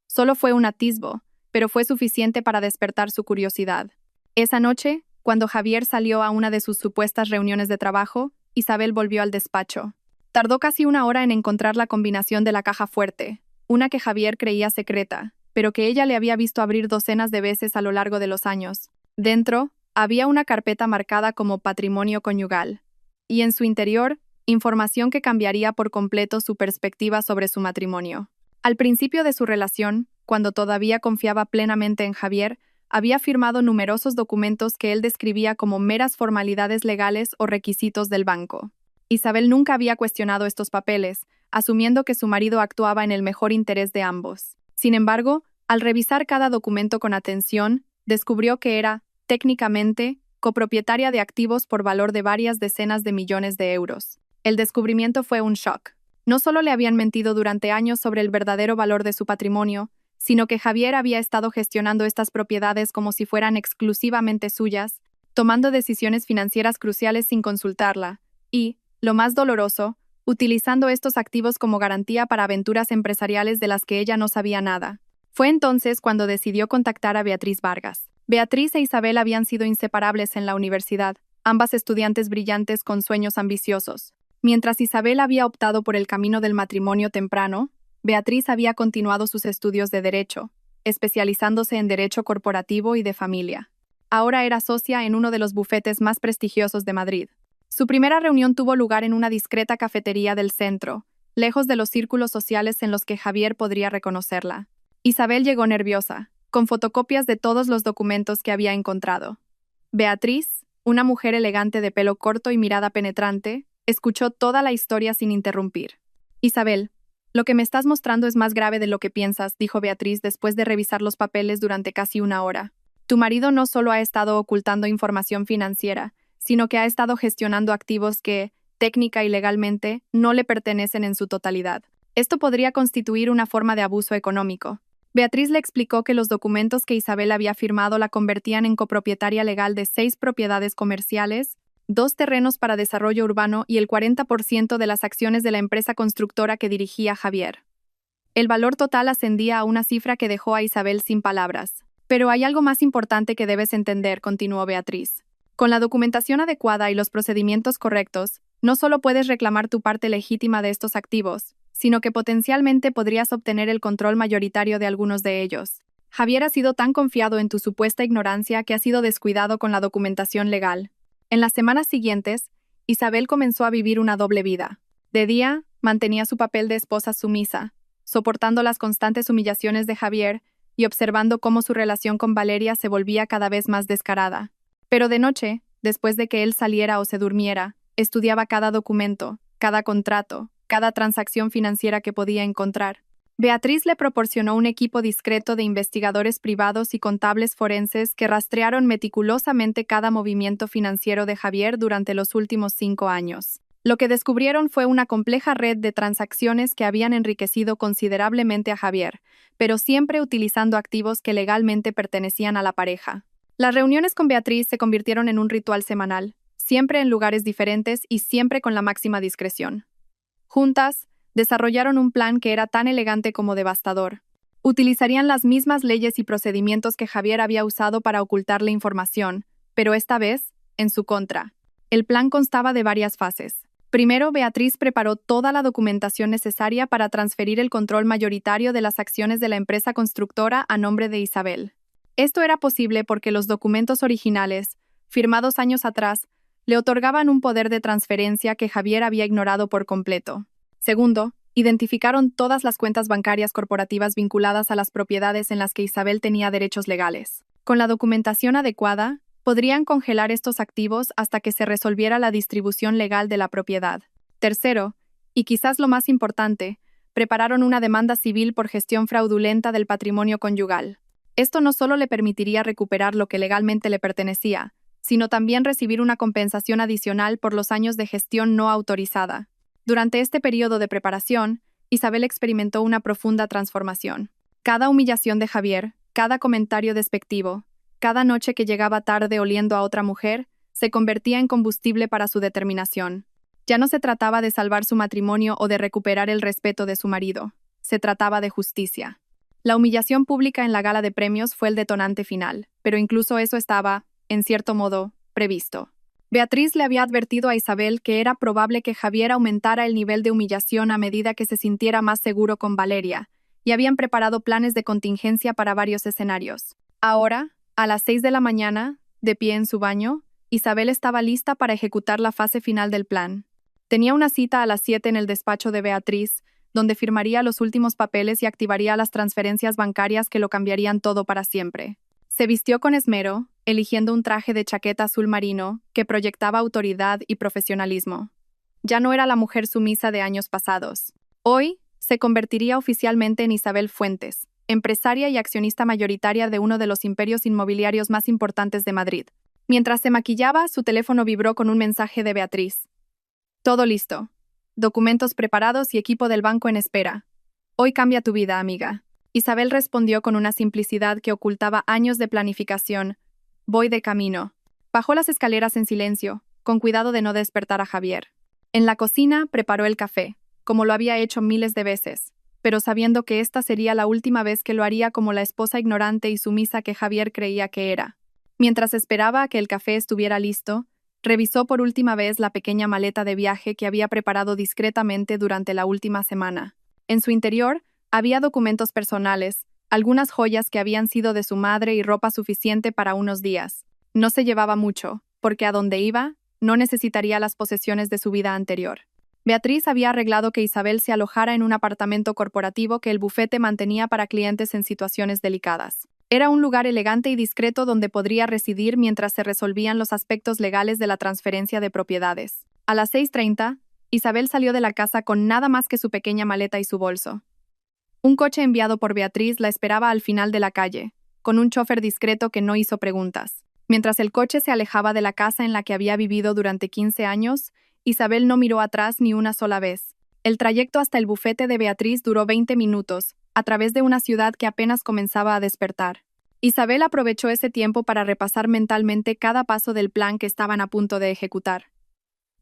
Solo fue un atisbo, pero fue suficiente para despertar su curiosidad. Esa noche, cuando Javier salió a una de sus supuestas reuniones de trabajo, Isabel volvió al despacho. Tardó casi una hora en encontrar la combinación de la caja fuerte, una que Javier creía secreta, pero que ella le había visto abrir docenas de veces a lo largo de los años. Dentro, había una carpeta marcada como patrimonio conyugal, y en su interior, información que cambiaría por completo su perspectiva sobre su matrimonio. Al principio de su relación, cuando todavía confiaba plenamente en Javier, había firmado numerosos documentos que él describía como meras formalidades legales o requisitos del banco. Isabel nunca había cuestionado estos papeles, asumiendo que su marido actuaba en el mejor interés de ambos. Sin embargo, al revisar cada documento con atención, descubrió que era técnicamente, copropietaria de activos por valor de varias decenas de millones de euros. El descubrimiento fue un shock. No solo le habían mentido durante años sobre el verdadero valor de su patrimonio, sino que Javier había estado gestionando estas propiedades como si fueran exclusivamente suyas, tomando decisiones financieras cruciales sin consultarla, y, lo más doloroso, utilizando estos activos como garantía para aventuras empresariales de las que ella no sabía nada. Fue entonces cuando decidió contactar a Beatriz Vargas. Beatriz e Isabel habían sido inseparables en la universidad, ambas estudiantes brillantes con sueños ambiciosos. Mientras Isabel había optado por el camino del matrimonio temprano, Beatriz había continuado sus estudios de Derecho, especializándose en Derecho Corporativo y de Familia. Ahora era socia en uno de los bufetes más prestigiosos de Madrid. Su primera reunión tuvo lugar en una discreta cafetería del centro, lejos de los círculos sociales en los que Javier podría reconocerla. Isabel llegó nerviosa, con fotocopias de todos los documentos que había encontrado. Beatriz, una mujer elegante de pelo corto y mirada penetrante, escuchó toda la historia sin interrumpir. Isabel, lo que me estás mostrando es más grave de lo que piensas, dijo Beatriz después de revisar los papeles durante casi una hora. Tu marido no solo ha estado ocultando información financiera, sino que ha estado gestionando activos que, técnica y legalmente, no le pertenecen en su totalidad. Esto podría constituir una forma de abuso económico. Beatriz le explicó que los documentos que Isabel había firmado la convertían en copropietaria legal de 6 propiedades comerciales, 2 terrenos para desarrollo urbano y el 40% de las acciones de la empresa constructora que dirigía Javier. El valor total ascendía a una cifra que dejó a Isabel sin palabras. Pero hay algo más importante que debes entender, continuó Beatriz. Con la documentación adecuada y los procedimientos correctos, no solo puedes reclamar tu parte legítima de estos activos, sino que potencialmente podrías obtener el control mayoritario de algunos de ellos. Javier ha sido tan confiado en tu supuesta ignorancia que ha sido descuidado con la documentación legal. En las semanas siguientes, Isabel comenzó a vivir una doble vida. De día, mantenía su papel de esposa sumisa, soportando las constantes humillaciones de Javier y observando cómo su relación con Valeria se volvía cada vez más descarada. Pero de noche, después de que él saliera o se durmiera, estudiaba cada documento, cada contrato, cada transacción financiera que podía encontrar. Beatriz le proporcionó un equipo discreto de investigadores privados y contables forenses que rastrearon meticulosamente cada movimiento financiero de Javier durante los últimos 5 años. Lo que descubrieron fue una compleja red de transacciones que habían enriquecido considerablemente a Javier, pero siempre utilizando activos que legalmente pertenecían a la pareja. Las reuniones con Beatriz se convirtieron en un ritual semanal, siempre en lugares diferentes y siempre con la máxima discreción. Juntas, desarrollaron un plan que era tan elegante como devastador. Utilizarían las mismas leyes y procedimientos que Javier había usado para ocultarle información, pero esta vez, en su contra. El plan constaba de varias fases. Primero, Beatriz preparó toda la documentación necesaria para transferir el control mayoritario de las acciones de la empresa constructora a nombre de Isabel. Esto era posible porque los documentos originales, firmados años atrás, le otorgaban un poder de transferencia que Javier había ignorado por completo. Segundo, identificaron todas las cuentas bancarias corporativas vinculadas a las propiedades en las que Isabel tenía derechos legales. Con la documentación adecuada, podrían congelar estos activos hasta que se resolviera la distribución legal de la propiedad. Tercero, y quizás lo más importante, prepararon una demanda civil por gestión fraudulenta del patrimonio conyugal. Esto no solo le permitiría recuperar lo que legalmente le pertenecía, sino también recibir una compensación adicional por los años de gestión no autorizada. Durante este periodo de preparación, Isabel experimentó una profunda transformación. Cada humillación de Javier, cada comentario despectivo, cada noche que llegaba tarde oliendo a otra mujer, se convertía en combustible para su determinación. Ya no se trataba de salvar su matrimonio o de recuperar el respeto de su marido. Se trataba de justicia. La humillación pública en la gala de premios fue el detonante final, pero incluso eso estaba, en cierto modo, previsto. Beatriz le había advertido a Isabel que era probable que Javier aumentara el nivel de humillación a medida que se sintiera más seguro con Valeria, y habían preparado planes de contingencia para varios escenarios. Ahora, a las 6 de la mañana, de pie en su baño, Isabel estaba lista para ejecutar la fase final del plan. Tenía una cita a las 7 en el despacho de Beatriz, donde firmaría los últimos papeles y activaría las transferencias bancarias que lo cambiarían todo para siempre. Se vistió con esmero, eligiendo un traje de chaqueta azul marino que proyectaba autoridad y profesionalismo. Ya no era la mujer sumisa de años pasados. Hoy, se convertiría oficialmente en Isabel Fuentes, empresaria y accionista mayoritaria de uno de los imperios inmobiliarios más importantes de Madrid. Mientras se maquillaba, su teléfono vibró con un mensaje de Beatriz. Todo listo. Documentos preparados y equipo del banco en espera. Hoy cambia tu vida, amiga. Isabel respondió con una simplicidad que ocultaba años de planificación. Voy de camino. Bajó las escaleras en silencio, con cuidado de no despertar a Javier. En la cocina preparó el café, como lo había hecho miles de veces, pero sabiendo que esta sería la última vez que lo haría como la esposa ignorante y sumisa que Javier creía que era. Mientras esperaba a que el café estuviera listo, revisó por última vez la pequeña maleta de viaje que había preparado discretamente durante la última semana. En su interior, había documentos personales, algunas joyas que habían sido de su madre y ropa suficiente para unos días. No se llevaba mucho, porque a donde iba, no necesitaría las posesiones de su vida anterior. Beatriz había arreglado que Isabel se alojara en un apartamento corporativo que el bufete mantenía para clientes en situaciones delicadas. Era un lugar elegante y discreto donde podría residir mientras se resolvían los aspectos legales de la transferencia de propiedades. A las 6:30, Isabel salió de la casa con nada más que su pequeña maleta y su bolso. Un coche enviado por Beatriz la esperaba al final de la calle, con un chofer discreto que no hizo preguntas. Mientras el coche se alejaba de la casa en la que había vivido durante 15 años, Isabel no miró atrás ni una sola vez. El trayecto hasta el bufete de Beatriz duró 20 minutos, a través de una ciudad que apenas comenzaba a despertar. Isabel aprovechó ese tiempo para repasar mentalmente cada paso del plan que estaban a punto de ejecutar.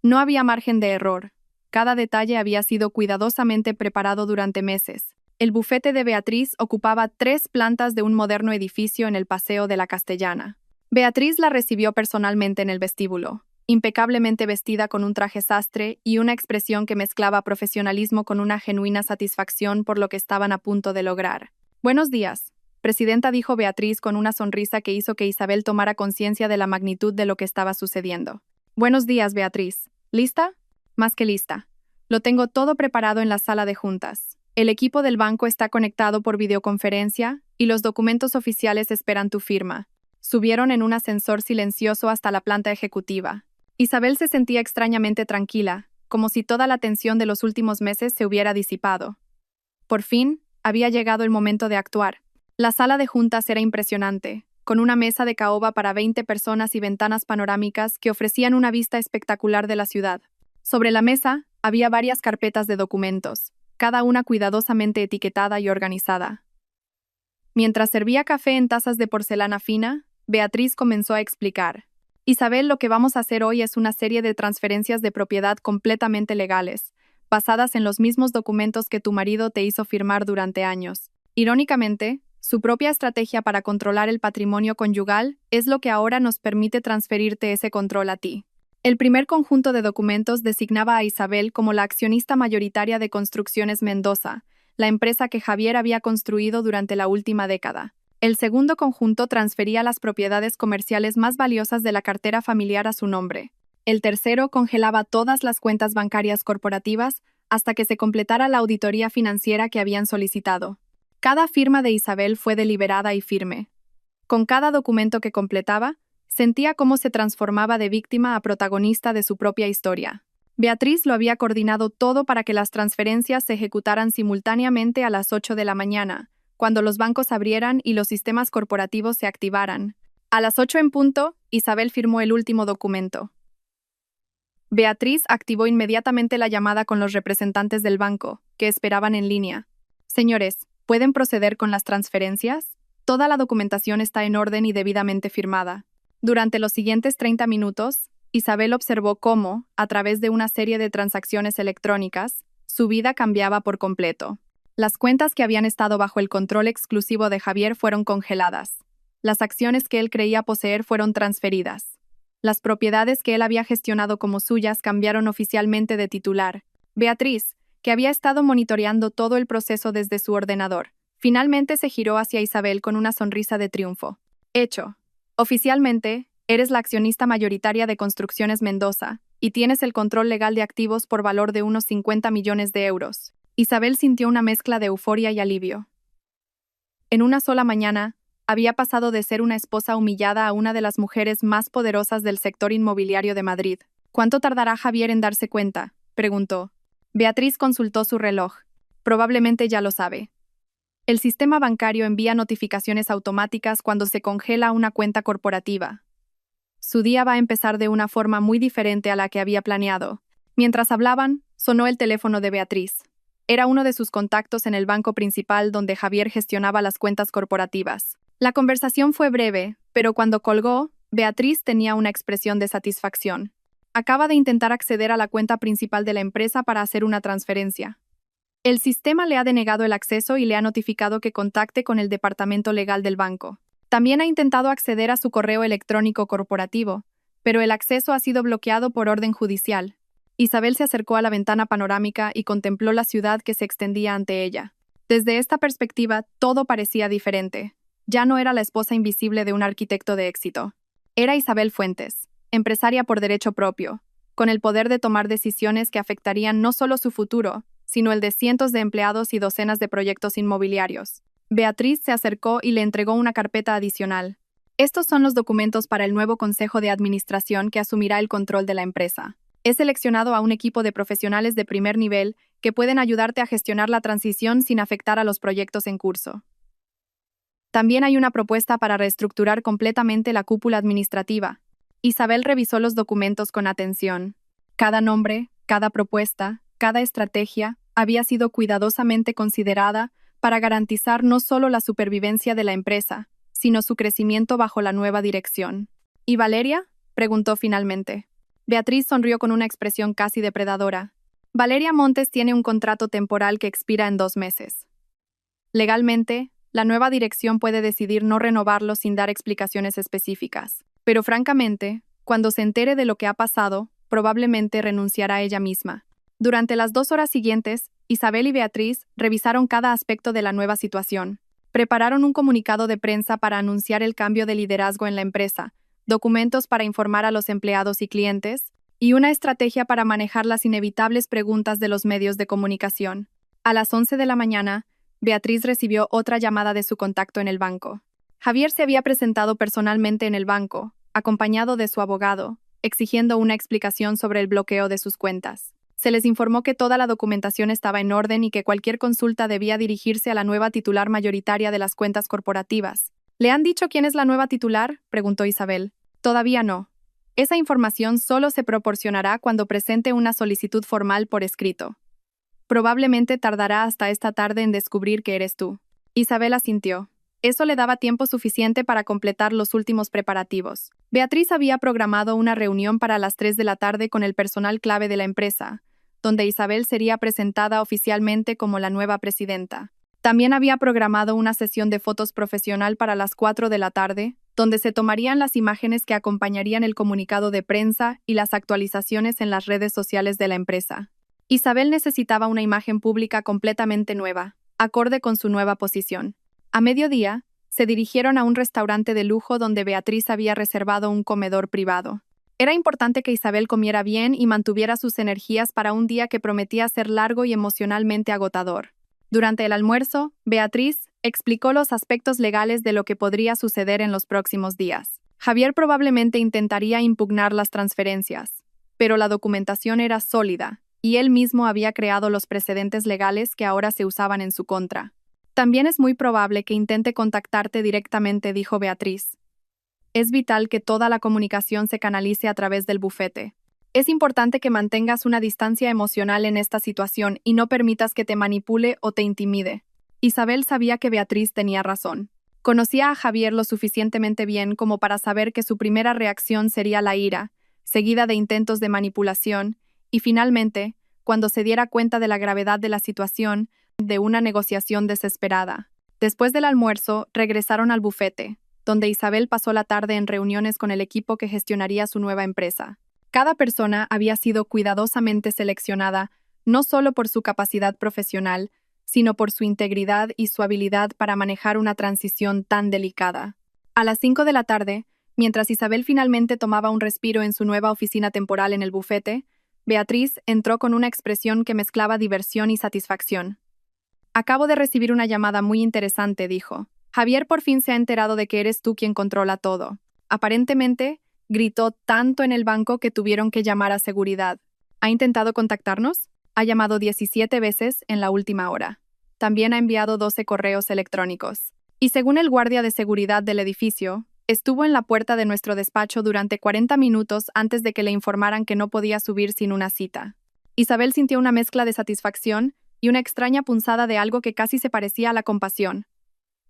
No había margen de error. Cada detalle había sido cuidadosamente preparado durante meses. El bufete de Beatriz ocupaba 3 plantas de un moderno edificio en el Paseo de la Castellana. Beatriz la recibió personalmente en el vestíbulo, impecablemente vestida con un traje sastre y una expresión que mezclaba profesionalismo con una genuina satisfacción por lo que estaban a punto de lograr. «Buenos días», presidenta, dijo Beatriz con una sonrisa que hizo que Isabel tomara conciencia de la magnitud de lo que estaba sucediendo. «Buenos días, Beatriz. ¿Lista?» «Más que lista. Lo tengo todo preparado en la sala de juntas. El equipo del banco está conectado por videoconferencia y los documentos oficiales esperan tu firma». Subieron en un ascensor silencioso hasta la planta ejecutiva. Isabel se sentía extrañamente tranquila, como si toda la tensión de los últimos meses se hubiera disipado. Por fin, había llegado el momento de actuar. La sala de juntas era impresionante, con una mesa de caoba para 20 personas y ventanas panorámicas que ofrecían una vista espectacular de la ciudad. Sobre la mesa, había varias carpetas de documentos, cada una cuidadosamente etiquetada y organizada. Mientras servía café en tazas de porcelana fina, Beatriz comenzó a explicar. Isabel, lo que vamos a hacer hoy es una serie de transferencias de propiedad completamente legales, basadas en los mismos documentos que tu marido te hizo firmar durante años. Irónicamente, su propia estrategia para controlar el patrimonio conyugal es lo que ahora nos permite transferirte ese control a ti. El primer conjunto de documentos designaba a Isabel como la accionista mayoritaria de Construcciones Mendoza, la empresa que Javier había construido durante la última década. El segundo conjunto transfería las propiedades comerciales más valiosas de la cartera familiar a su nombre. El tercero congelaba todas las cuentas bancarias corporativas hasta que se completara la auditoría financiera que habían solicitado. Cada firma de Isabel fue deliberada y firme. Con cada documento que completaba, sentía cómo se transformaba de víctima a protagonista de su propia historia. Beatriz lo había coordinado todo para que las transferencias se ejecutaran simultáneamente a las 8 de la mañana, cuando los bancos abrieran y los sistemas corporativos se activaran. A las 8 en punto, Isabel firmó el último documento. Beatriz activó inmediatamente la llamada con los representantes del banco, que esperaban en línea. «Señores, ¿pueden proceder con las transferencias? Toda la documentación está en orden y debidamente firmada». Durante los siguientes 30 minutos, Isabel observó cómo, a través de una serie de transacciones electrónicas, su vida cambiaba por completo. Las cuentas que habían estado bajo el control exclusivo de Javier fueron congeladas. Las acciones que él creía poseer fueron transferidas. Las propiedades que él había gestionado como suyas cambiaron oficialmente de titular. Beatriz, que había estado monitoreando todo el proceso desde su ordenador, finalmente se giró hacia Isabel con una sonrisa de triunfo. «Hecho. Oficialmente, eres la accionista mayoritaria de Construcciones Mendoza y tienes el control legal de activos por valor de unos 50 millones de euros». Isabel sintió una mezcla de euforia y alivio. En una sola mañana, había pasado de ser una esposa humillada a una de las mujeres más poderosas del sector inmobiliario de Madrid. «¿Cuánto tardará Javier en darse cuenta?», preguntó. Beatriz consultó su reloj. «Probablemente ya lo sabe». El sistema bancario envía notificaciones automáticas cuando se congela una cuenta corporativa. Su día va a empezar de una forma muy diferente a la que había planeado. Mientras hablaban, sonó el teléfono de Beatriz. Era uno de sus contactos en el banco principal donde Javier gestionaba las cuentas corporativas. La conversación fue breve, pero cuando colgó, Beatriz tenía una expresión de satisfacción. Acaba de intentar acceder a la cuenta principal de la empresa para hacer una transferencia. El sistema le ha denegado el acceso y le ha notificado que contacte con el departamento legal del banco. También ha intentado acceder a su correo electrónico corporativo, pero el acceso ha sido bloqueado por orden judicial. Isabel se acercó a la ventana panorámica y contempló la ciudad que se extendía ante ella. Desde esta perspectiva, todo parecía diferente. Ya no era la esposa invisible de un arquitecto de éxito. Era Isabel Fuentes, empresaria por derecho propio, con el poder de tomar decisiones que afectarían no solo su futuro, sino el de cientos de empleados y docenas de proyectos inmobiliarios. Beatriz se acercó y le entregó una carpeta adicional. Estos son los documentos para el nuevo consejo de administración que asumirá el control de la empresa. He seleccionado a un equipo de profesionales de primer nivel que pueden ayudarte a gestionar la transición sin afectar a los proyectos en curso. También hay una propuesta para reestructurar completamente la cúpula administrativa. Isabel revisó los documentos con atención. Cada nombre, cada propuesta, cada estrategia había sido cuidadosamente considerada para garantizar no solo la supervivencia de la empresa, sino su crecimiento bajo la nueva dirección. ¿Y Valeria?, preguntó finalmente. Beatriz sonrió con una expresión casi depredadora. Valeria Montes tiene un contrato temporal que expira en 2 meses. Legalmente, la nueva dirección puede decidir no renovarlo sin dar explicaciones específicas. Pero francamente, cuando se entere de lo que ha pasado, probablemente renunciará ella misma. Durante las 2 horas siguientes, Isabel y Beatriz revisaron cada aspecto de la nueva situación. Prepararon un comunicado de prensa para anunciar el cambio de liderazgo en la empresa, documentos para informar a los empleados y clientes, y una estrategia para manejar las inevitables preguntas de los medios de comunicación. A las 11 de la mañana, Beatriz recibió otra llamada de su contacto en el banco. Javier se había presentado personalmente en el banco, acompañado de su abogado, exigiendo una explicación sobre el bloqueo de sus cuentas. Se les informó que toda la documentación estaba en orden y que cualquier consulta debía dirigirse a la nueva titular mayoritaria de las cuentas corporativas. ¿Le han dicho quién es la nueva titular?, preguntó Isabel. Todavía no. Esa información solo se proporcionará cuando presente una solicitud formal por escrito. Probablemente tardará hasta esta tarde en descubrir que eres tú. Isabel asintió. Eso le daba tiempo suficiente para completar los últimos preparativos. Beatriz había programado una reunión para las 3 de la tarde con el personal clave de la empresa, donde Isabel sería presentada oficialmente como la nueva presidenta. También había programado una sesión de fotos profesional para las 4 de la tarde, donde se tomarían las imágenes que acompañarían el comunicado de prensa y las actualizaciones en las redes sociales de la empresa. Isabel necesitaba una imagen pública completamente nueva, acorde con su nueva posición. A mediodía, se dirigieron a un restaurante de lujo donde Beatriz había reservado un comedor privado. Era importante que Isabel comiera bien y mantuviera sus energías para un día que prometía ser largo y emocionalmente agotador. Durante el almuerzo, Beatriz explicó los aspectos legales de lo que podría suceder en los próximos días. Javier probablemente intentaría impugnar las transferencias, pero la documentación era sólida, y él mismo había creado los precedentes legales que ahora se usaban en su contra. También es muy probable que intente contactarte directamente, dijo Beatriz. Es vital que toda la comunicación se canalice a través del bufete. Es importante que mantengas una distancia emocional en esta situación y no permitas que te manipule o te intimide. Isabel sabía que Beatriz tenía razón. Conocía a Javier lo suficientemente bien como para saber que su primera reacción sería la ira, seguida de intentos de manipulación, y finalmente, cuando se diera cuenta de la gravedad de la situación, de una negociación desesperada. Después del almuerzo, regresaron al bufete, donde Isabel pasó la tarde en reuniones con el equipo que gestionaría su nueva empresa. Cada persona había sido cuidadosamente seleccionada, no solo por su capacidad profesional, sino por su integridad y su habilidad para manejar una transición tan delicada. A las 5 de la tarde, mientras Isabel finalmente tomaba un respiro en su nueva oficina temporal en el bufete, Beatriz entró con una expresión que mezclaba diversión y satisfacción. Acabo de recibir una llamada muy interesante, dijo. Javier por fin se ha enterado de que eres tú quien controla todo. Aparentemente, gritó tanto en el banco que tuvieron que llamar a seguridad. ¿Ha intentado contactarnos? Ha llamado 17 veces en la última hora. también ha enviado 12 correos electrónicos. Y según el guardia de seguridad del edificio, estuvo en la puerta de nuestro despacho durante 40 minutos antes de que le informaran que no podía subir sin una cita. Isabel sintió una mezcla de satisfacción y una extraña punzada de algo que casi se parecía a la compasión.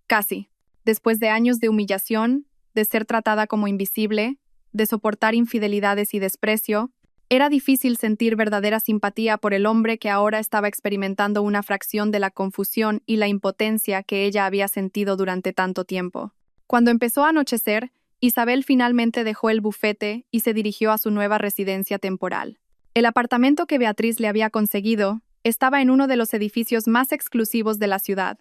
Casi. Después de años de humillación, de ser tratada como invisible, de soportar infidelidades y desprecio, era difícil sentir verdadera simpatía por el hombre que ahora estaba experimentando una fracción de la confusión y la impotencia que ella había sentido durante tanto tiempo. Cuando empezó a anochecer, Isabel finalmente dejó el bufete y se dirigió a su nueva residencia temporal. El apartamento que Beatriz le había conseguido estaba en uno de los edificios más exclusivos de la ciudad,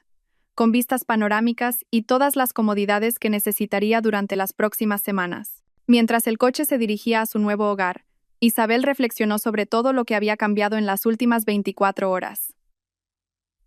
con vistas panorámicas y todas las comodidades que necesitaría durante las próximas semanas. Mientras el coche se dirigía a su nuevo hogar, Isabel reflexionó sobre todo lo que había cambiado en las últimas 24 horas.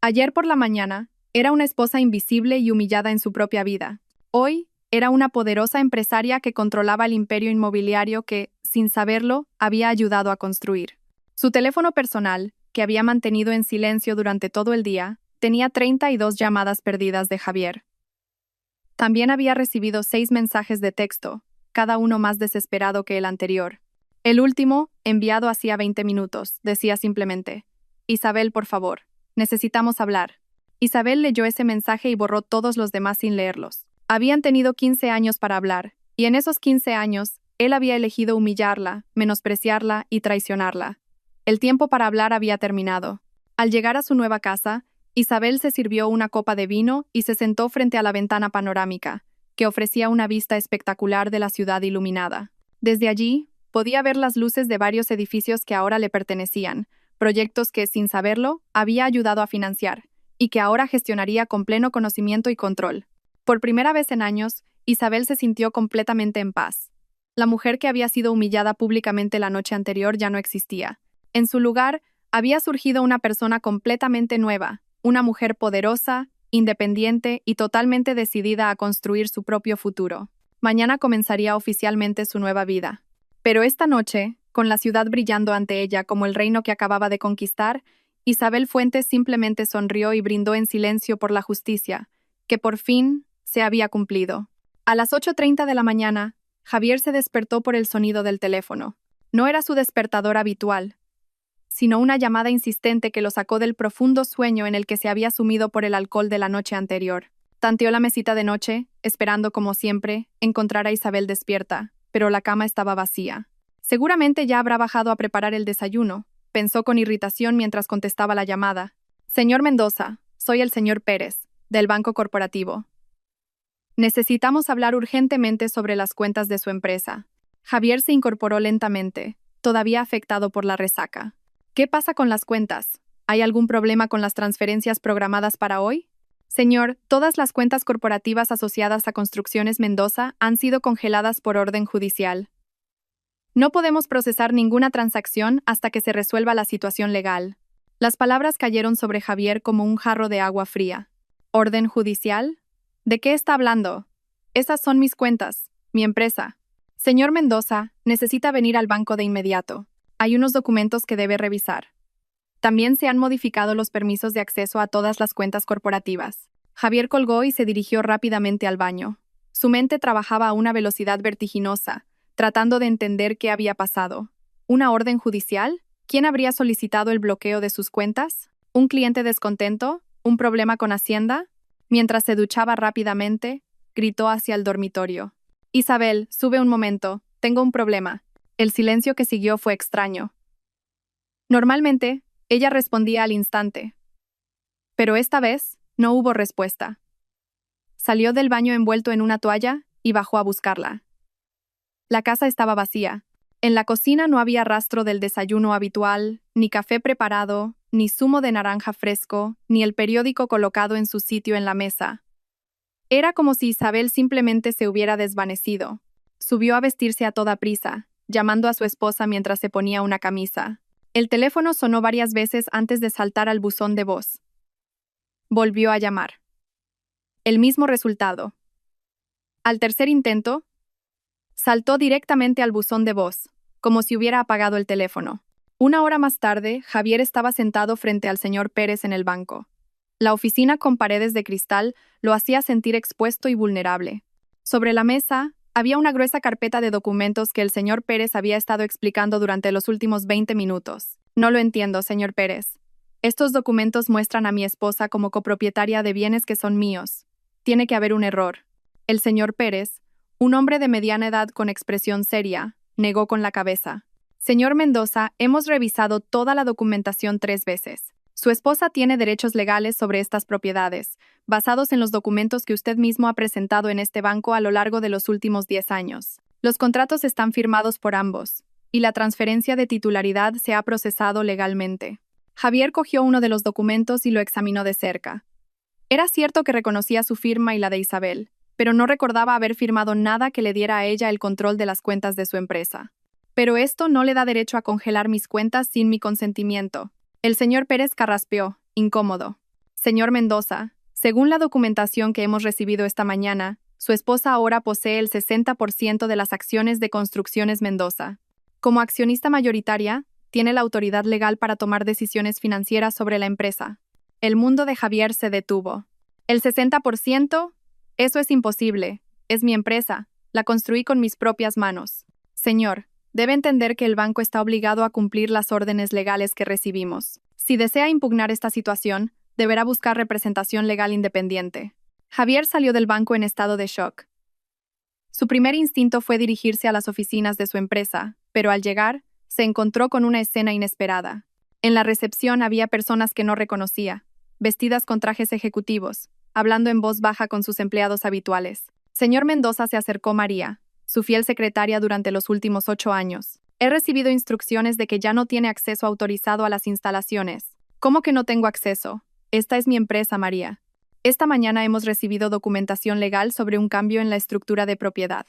Ayer por la mañana, era una esposa invisible y humillada en su propia vida. Hoy, era una poderosa empresaria que controlaba el imperio inmobiliario que, sin saberlo, había ayudado a construir. Su teléfono personal, que había mantenido en silencio durante todo el día, tenía 32 llamadas perdidas de Javier. También había recibido 6 mensajes de texto, cada uno más desesperado que el anterior. El último, enviado hacía 20 minutos, decía simplemente: «Isabel, por favor, necesitamos hablar». Isabel leyó ese mensaje y borró todos los demás sin leerlos. Habían tenido 15 años para hablar, y en esos 15 años, él había elegido humillarla, menospreciarla y traicionarla. El tiempo para hablar había terminado. Al llegar a su nueva casa, Isabel se sirvió una copa de vino y se sentó frente a la ventana panorámica, que ofrecía una vista espectacular de la ciudad iluminada. Desde allí, podía ver las luces de varios edificios que ahora le pertenecían, proyectos que, sin saberlo, había ayudado a financiar, y que ahora gestionaría con pleno conocimiento y control. Por primera vez en años, Isabel se sintió completamente en paz. La mujer que había sido humillada públicamente la noche anterior ya no existía. En su lugar, había surgido una persona completamente nueva, una mujer poderosa, independiente y totalmente decidida a construir su propio futuro. Mañana comenzaría oficialmente su nueva vida. Pero esta noche, con la ciudad brillando ante ella como el reino que acababa de conquistar, Isabel Fuentes simplemente sonrió y brindó en silencio por la justicia, que por fin se había cumplido. A las 8:30 de la mañana, Javier se despertó por el sonido del teléfono. No era su despertador habitual, sino una llamada insistente que lo sacó del profundo sueño en el que se había sumido por el alcohol de la noche anterior. Tanteó la mesita de noche, esperando, como siempre, encontrar a Isabel despierta, pero la cama estaba vacía. Seguramente ya habrá bajado a preparar el desayuno, pensó con irritación mientras contestaba la llamada. «Señor Mendoza, soy el señor Pérez, del Banco Corporativo. Necesitamos hablar urgentemente sobre las cuentas de su empresa». Javier se incorporó lentamente, todavía afectado por la resaca. «¿Qué pasa con las cuentas? ¿Hay algún problema con las transferencias programadas para hoy?» «Señor, todas las cuentas corporativas asociadas a Construcciones Mendoza han sido congeladas por orden judicial. No podemos procesar ninguna transacción hasta que se resuelva la situación legal». Las palabras cayeron sobre Javier como un jarro de agua fría. ¿Orden judicial? ¿De qué está hablando? Esas son mis cuentas, mi empresa. Señor Mendoza, necesita venir al banco de inmediato. Hay unos documentos que debe revisar. También se han modificado los permisos de acceso a todas las cuentas corporativas. Javier colgó y se dirigió rápidamente al baño. Su mente trabajaba a una velocidad vertiginosa, tratando de entender qué había pasado. ¿Una orden judicial? ¿Quién habría solicitado el bloqueo de sus cuentas? ¿Un cliente descontento? ¿Un problema con Hacienda? Mientras se duchaba rápidamente, gritó hacia el dormitorio. «Isabel, sube un momento, tengo un problema». El silencio que siguió fue extraño. Normalmente, ella respondía al instante. Pero esta vez, no hubo respuesta. Salió del baño envuelto en una toalla y bajó a buscarla. La casa estaba vacía. En la cocina no había rastro del desayuno habitual, ni café preparado, ni zumo de naranja fresco, ni el periódico colocado en su sitio en la mesa. Era como si Isabel simplemente se hubiera desvanecido. Subió a vestirse a toda prisa, llamando a su esposa mientras se ponía una camisa. El teléfono sonó varias veces antes de saltar al buzón de voz. Volvió a llamar. El mismo resultado. Al tercer intento, saltó directamente al buzón de voz, como si hubiera apagado el teléfono. Una hora más tarde, Javier estaba sentado frente al señor Pérez en el banco. La oficina con paredes de cristal lo hacía sentir expuesto y vulnerable. Sobre la mesa había una gruesa carpeta de documentos que el señor Pérez había estado explicando durante los últimos 20 minutos. No lo entiendo, señor Pérez. Estos documentos muestran a mi esposa como copropietaria de bienes que son míos. Tiene que haber un error. El señor Pérez, un hombre de mediana edad con expresión seria, negó con la cabeza. Señor Mendoza, hemos revisado toda la documentación 3 veces. Su esposa tiene derechos legales sobre estas propiedades, basados en los documentos que usted mismo ha presentado en este banco a lo largo de los últimos 10 años. Los contratos están firmados por ambos, y la transferencia de titularidad se ha procesado legalmente. Javier cogió uno de los documentos y lo examinó de cerca. Era cierto que reconocía su firma y la de Isabel, pero no recordaba haber firmado nada que le diera a ella el control de las cuentas de su empresa. Pero esto no le da derecho a congelar mis cuentas sin mi consentimiento. El señor Pérez carraspeó, incómodo. Señor Mendoza, según la documentación que hemos recibido esta mañana, su esposa ahora posee el 60% de las acciones de Construcciones Mendoza. Como accionista mayoritaria, tiene la autoridad legal para tomar decisiones financieras sobre la empresa. El mundo de Javier se detuvo. ¿El 60%? Eso es imposible. Es mi empresa. La construí con mis propias manos. Señor, debe entender que el banco está obligado a cumplir las órdenes legales que recibimos. Si desea impugnar esta situación, deberá buscar representación legal independiente. Javier salió del banco en estado de shock. Su primer instinto fue dirigirse a las oficinas de su empresa, pero al llegar, se encontró con una escena inesperada. En la recepción había personas que no reconocía, vestidas con trajes ejecutivos, hablando en voz baja con sus empleados habituales. Señor Mendoza se acercó María, su fiel secretaria durante los últimos 8 años. He recibido instrucciones de que ya no tiene acceso autorizado a las instalaciones. ¿Cómo que no tengo acceso? Esta es mi empresa, María. Esta mañana hemos recibido documentación legal sobre un cambio en la estructura de propiedad.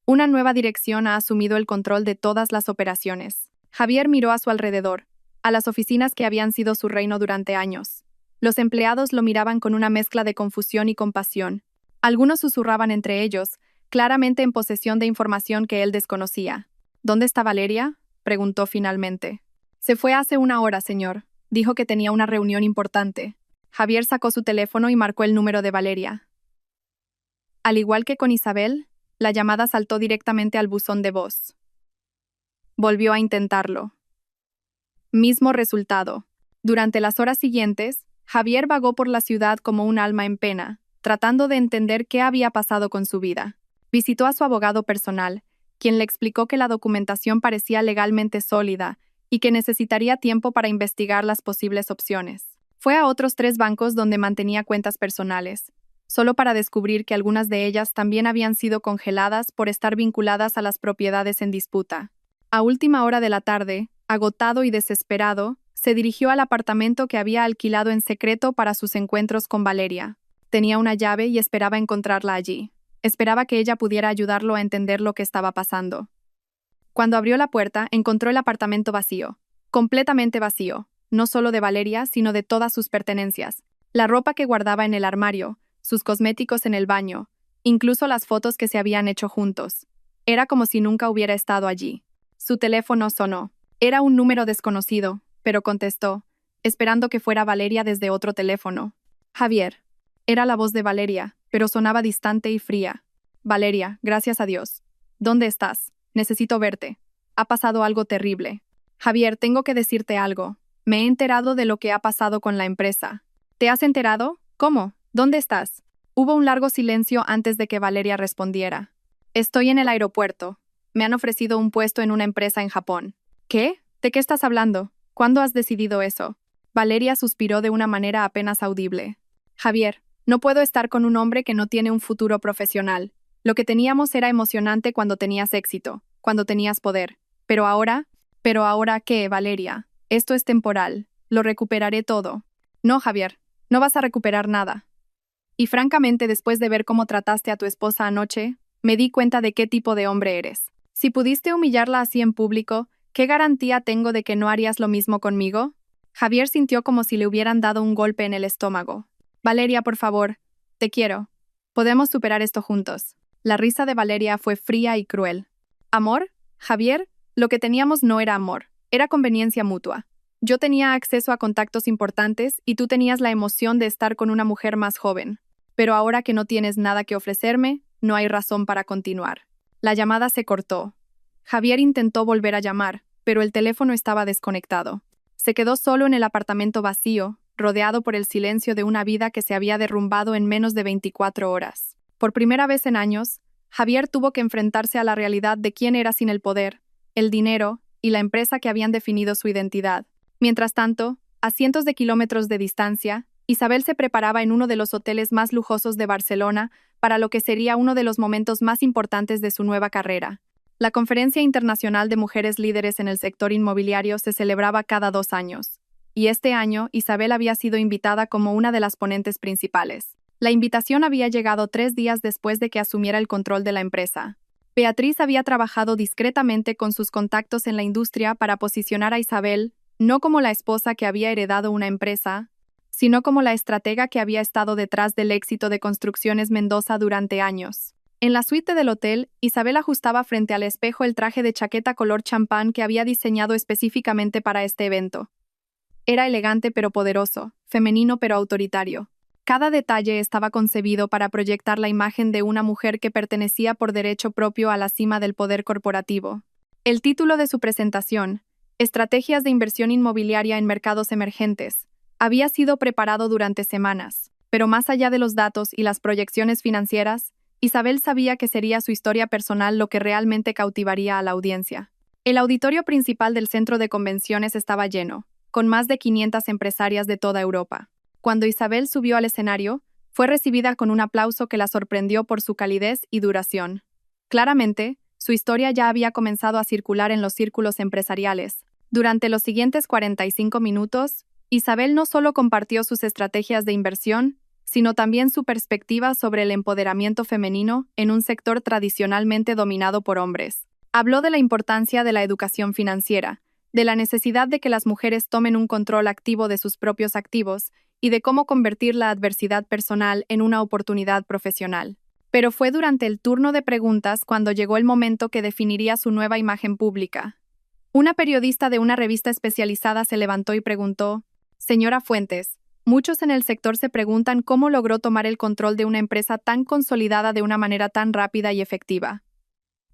Una nueva dirección ha asumido el control de todas las operaciones. Javier miró a su alrededor, a las oficinas que habían sido su reino durante años. Los empleados lo miraban con una mezcla de confusión y compasión. Algunos susurraban entre ellos, claramente en posesión de información que él desconocía. ¿Dónde está Valeria?, preguntó finalmente. Se fue hace 1 hora, señor. Dijo que tenía una reunión importante. Javier sacó su teléfono y marcó el número de Valeria. Al igual que con Isabel, la llamada saltó directamente al buzón de voz. Volvió a intentarlo. Mismo resultado. Durante las horas siguientes, Javier vagó por la ciudad como un alma en pena, tratando de entender qué había pasado con su vida. Visitó a su abogado personal, quien le explicó que la documentación parecía legalmente sólida y que necesitaría tiempo para investigar las posibles opciones. Fue a otros 3 bancos donde mantenía cuentas personales, solo para descubrir que algunas de ellas también habían sido congeladas por estar vinculadas a las propiedades en disputa. A última hora de la tarde, agotado y desesperado, se dirigió al apartamento que había alquilado en secreto para sus encuentros con Valeria. Tenía una llave y esperaba encontrarla allí. Esperaba que ella pudiera ayudarlo a entender lo que estaba pasando. Cuando abrió la puerta, encontró el apartamento vacío, completamente vacío, no solo de Valeria, sino de todas sus pertenencias, la ropa que guardaba en el armario, sus cosméticos en el baño, incluso las fotos que se habían hecho juntos. Era como si nunca hubiera estado allí. Su teléfono sonó. Era un número desconocido, pero contestó, esperando que fuera Valeria desde otro teléfono. Javier. Era la voz de Valeria, pero sonaba distante y fría. Valeria, gracias a Dios. ¿Dónde estás? Necesito verte. Ha pasado algo terrible. Javier, tengo que decirte algo. Me he enterado de lo que ha pasado con la empresa. ¿Te has enterado? ¿Cómo? ¿Dónde estás? Hubo un largo silencio antes de que Valeria respondiera. Estoy en el aeropuerto. Me han ofrecido un puesto en una empresa en Japón. ¿Qué? ¿De qué estás hablando? ¿Cuándo has decidido eso? Valeria suspiró de una manera apenas audible. Javier, no puedo estar con un hombre que no tiene un futuro profesional. Lo que teníamos era emocionante cuando tenías éxito, cuando tenías poder. Pero ahora, ¿qué, Valeria? Esto es temporal. Lo recuperaré todo. No, Javier, no vas a recuperar nada. Y francamente, después de ver cómo trataste a tu esposa anoche, me di cuenta de qué tipo de hombre eres. Si pudiste humillarla así en público, ¿qué garantía tengo de que no harías lo mismo conmigo? Javier sintió como si le hubieran dado un golpe en el estómago. Valeria, por favor, te quiero. Podemos superar esto juntos. La risa de Valeria fue fría y cruel. ¿Amor? Javier, lo que teníamos no era amor, era conveniencia mutua. Yo tenía acceso a contactos importantes y tú tenías la emoción de estar con una mujer más joven. Pero ahora que no tienes nada que ofrecerme, no hay razón para continuar. La llamada se cortó. Javier intentó volver a llamar, pero el teléfono estaba desconectado. Se quedó solo en el apartamento vacío, rodeado por el silencio de una vida que se había derrumbado en menos de 24 horas. Por primera vez en años, Javier tuvo que enfrentarse a la realidad de quién era sin el poder, el dinero y la empresa que habían definido su identidad. Mientras tanto, a cientos de kilómetros de distancia, Isabel se preparaba en uno de los hoteles más lujosos de Barcelona para lo que sería uno de los momentos más importantes de su nueva carrera. La Conferencia Internacional de Mujeres Líderes en el Sector Inmobiliario se celebraba cada 2 años, y este año Isabel había sido invitada como una de las ponentes principales. La invitación había llegado 3 días después de que asumiera el control de la empresa. Beatriz había trabajado discretamente con sus contactos en la industria para posicionar a Isabel no como la esposa que había heredado una empresa, sino como la estratega que había estado detrás del éxito de Construcciones Mendoza durante años. En la suite del hotel, Isabel ajustaba frente al espejo el traje de chaqueta color champán que había diseñado específicamente para este evento. Era elegante pero poderoso, femenino pero autoritario. Cada detalle estaba concebido para proyectar la imagen de una mujer que pertenecía por derecho propio a la cima del poder corporativo. El título de su presentación, Estrategias de inversión inmobiliaria en mercados emergentes, había sido preparado durante semanas, pero más allá de los datos y las proyecciones financieras, Isabel sabía que sería su historia personal lo que realmente cautivaría a la audiencia. El auditorio principal del centro de convenciones estaba lleno, con más de 500 empresarias de toda Europa. Cuando Isabel subió al escenario, fue recibida con un aplauso que la sorprendió por su calidez y duración. Claramente, su historia ya había comenzado a circular en los círculos empresariales. Durante los siguientes 45 minutos, Isabel no solo compartió sus estrategias de inversión, sino también su perspectiva sobre el empoderamiento femenino en un sector tradicionalmente dominado por hombres. Habló de la importancia de la educación financiera, de la necesidad de que las mujeres tomen un control activo de sus propios activos y de cómo convertir la adversidad personal en una oportunidad profesional. Pero fue durante el turno de preguntas cuando llegó el momento que definiría su nueva imagen pública. Una periodista de una revista especializada se levantó y preguntó: «Señora Fuentes, muchos en el sector se preguntan cómo logró tomar el control de una empresa tan consolidada de una manera tan rápida y efectiva.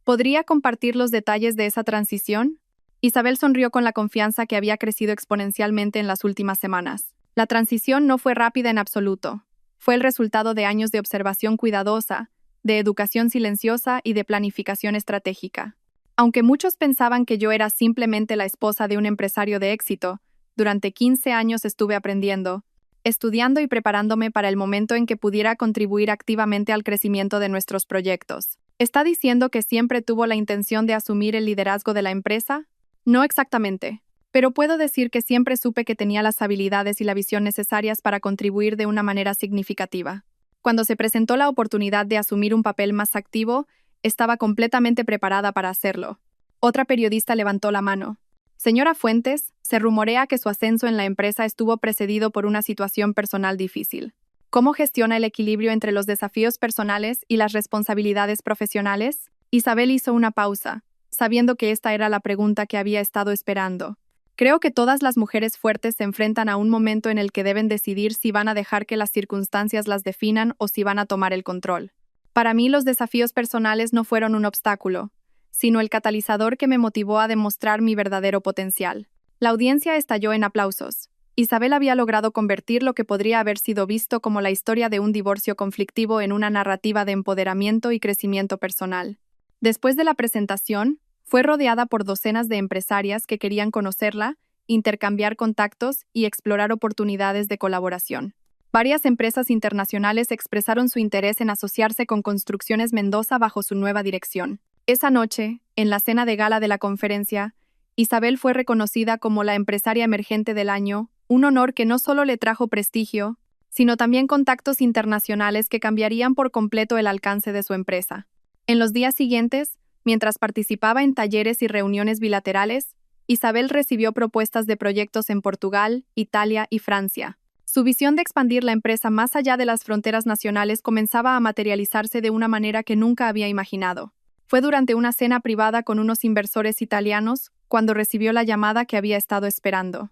¿Podría compartir los detalles de esa transición?». Isabel sonrió con la confianza que había crecido exponencialmente en las últimas semanas. La transición no fue rápida en absoluto. Fue el resultado de años de observación cuidadosa, de educación silenciosa y de planificación estratégica. Aunque muchos pensaban que yo era simplemente la esposa de un empresario de éxito, durante 15 años estuve aprendiendo, estudiando y preparándome para el momento en que pudiera contribuir activamente al crecimiento de nuestros proyectos. ¿Está diciendo que siempre tuvo la intención de asumir el liderazgo de la empresa? No exactamente, pero puedo decir que siempre supe que tenía las habilidades y la visión necesarias para contribuir de una manera significativa. Cuando se presentó la oportunidad de asumir un papel más activo, estaba completamente preparada para hacerlo. Otra periodista levantó la mano. «Señora Fuentes, se rumorea que su ascenso en la empresa estuvo precedido por una situación personal difícil. ¿Cómo gestiona el equilibrio entre los desafíos personales y las responsabilidades profesionales?». Isabel hizo una pausa, sabiendo que esta era la pregunta que había estado esperando. «Creo que todas las mujeres fuertes se enfrentan a un momento en el que deben decidir si van a dejar que las circunstancias las definan o si van a tomar el control. Para mí los desafíos personales no fueron un obstáculo, sino el catalizador que me motivó a demostrar mi verdadero potencial». La audiencia estalló en aplausos. Isabel había logrado convertir lo que podría haber sido visto como la historia de un divorcio conflictivo en una narrativa de empoderamiento y crecimiento personal. Después de la presentación, fue rodeada por docenas de empresarias que querían conocerla, intercambiar contactos y explorar oportunidades de colaboración. Varias empresas internacionales expresaron su interés en asociarse con Construcciones Mendoza bajo su nueva dirección. Esa noche, en la cena de gala de la conferencia, Isabel fue reconocida como la empresaria emergente del año, un honor que no solo le trajo prestigio, sino también contactos internacionales que cambiarían por completo el alcance de su empresa. En los días siguientes, mientras participaba en talleres y reuniones bilaterales, Isabel recibió propuestas de proyectos en Portugal, Italia y Francia. Su visión de expandir la empresa más allá de las fronteras nacionales comenzaba a materializarse de una manera que nunca había imaginado. Fue durante una cena privada con unos inversores italianos cuando recibió la llamada que había estado esperando.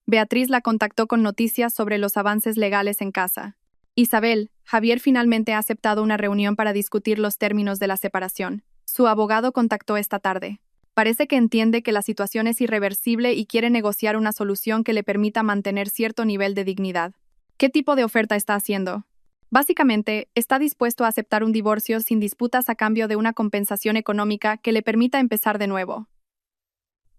Beatriz la contactó con noticias sobre los avances legales en casa. Isabel, Javier finalmente ha aceptado una reunión para discutir los términos de la separación. Su abogado contactó esta tarde. Parece que entiende que la situación es irreversible y quiere negociar una solución que le permita mantener cierto nivel de dignidad. ¿Qué tipo de oferta está haciendo? Básicamente, está dispuesto a aceptar un divorcio sin disputas a cambio de una compensación económica que le permita empezar de nuevo.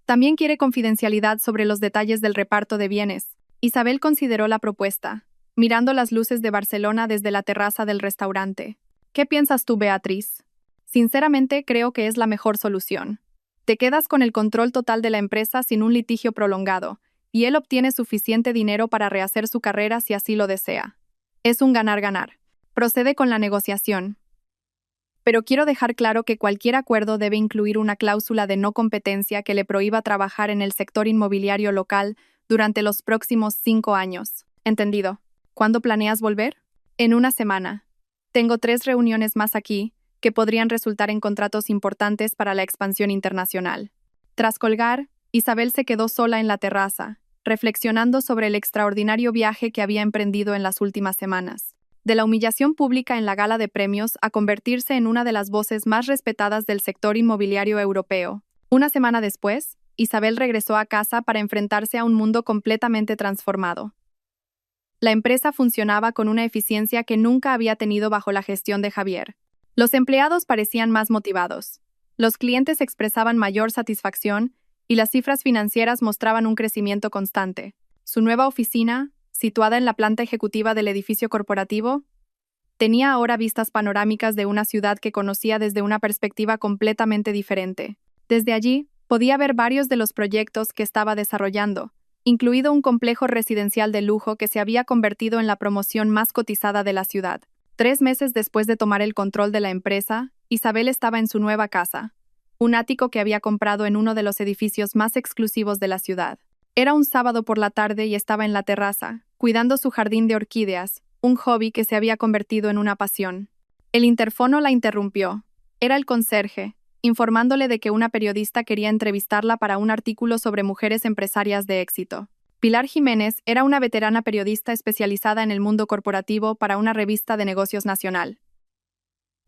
También quiere confidencialidad sobre los detalles del reparto de bienes. Isabel consideró la propuesta, mirando las luces de Barcelona desde la terraza del restaurante. ¿Qué piensas tú, Beatriz? Sinceramente, creo que es la mejor solución. Te quedas con el control total de la empresa sin un litigio prolongado, y él obtiene suficiente dinero para rehacer su carrera si así lo desea. Es un ganar-ganar. Procede con la negociación. Pero quiero dejar claro que cualquier acuerdo debe incluir una cláusula de no competencia que le prohíba trabajar en el sector inmobiliario local durante los próximos 5 años. ¿Entendido? ¿Cuándo planeas volver? En una semana. Tengo 3 reuniones más aquí, que podrían resultar en contratos importantes para la expansión internacional. Tras colgar, Isabel se quedó sola en la terraza, reflexionando sobre el extraordinario viaje que había emprendido en las últimas semanas. De la humillación pública en la gala de premios a convertirse en una de las voces más respetadas del sector inmobiliario europeo. Una semana después, Isabel regresó a casa para enfrentarse a un mundo completamente transformado. La empresa funcionaba con una eficiencia que nunca había tenido bajo la gestión de Javier. Los empleados parecían más motivados. Los clientes expresaban mayor satisfacción y las cifras financieras mostraban un crecimiento constante. Su nueva oficina, situada en la planta ejecutiva del edificio corporativo, tenía ahora vistas panorámicas de una ciudad que conocía desde una perspectiva completamente diferente. Desde allí, podía ver varios de los proyectos que estaba desarrollando, incluido un complejo residencial de lujo que se había convertido en la promoción más cotizada de la ciudad. 3 meses después de tomar el control de la empresa, Isabel estaba en su nueva casa, un ático que había comprado en uno de los edificios más exclusivos de la ciudad. Era un sábado por la tarde y estaba en la terraza, cuidando su jardín de orquídeas, un hobby que se había convertido en una pasión. El interfono la interrumpió. Era el conserje, informándole de que una periodista quería entrevistarla para un artículo sobre mujeres empresarias de éxito. Pilar Jiménez era una veterana periodista especializada en el mundo corporativo para una revista de negocios nacional.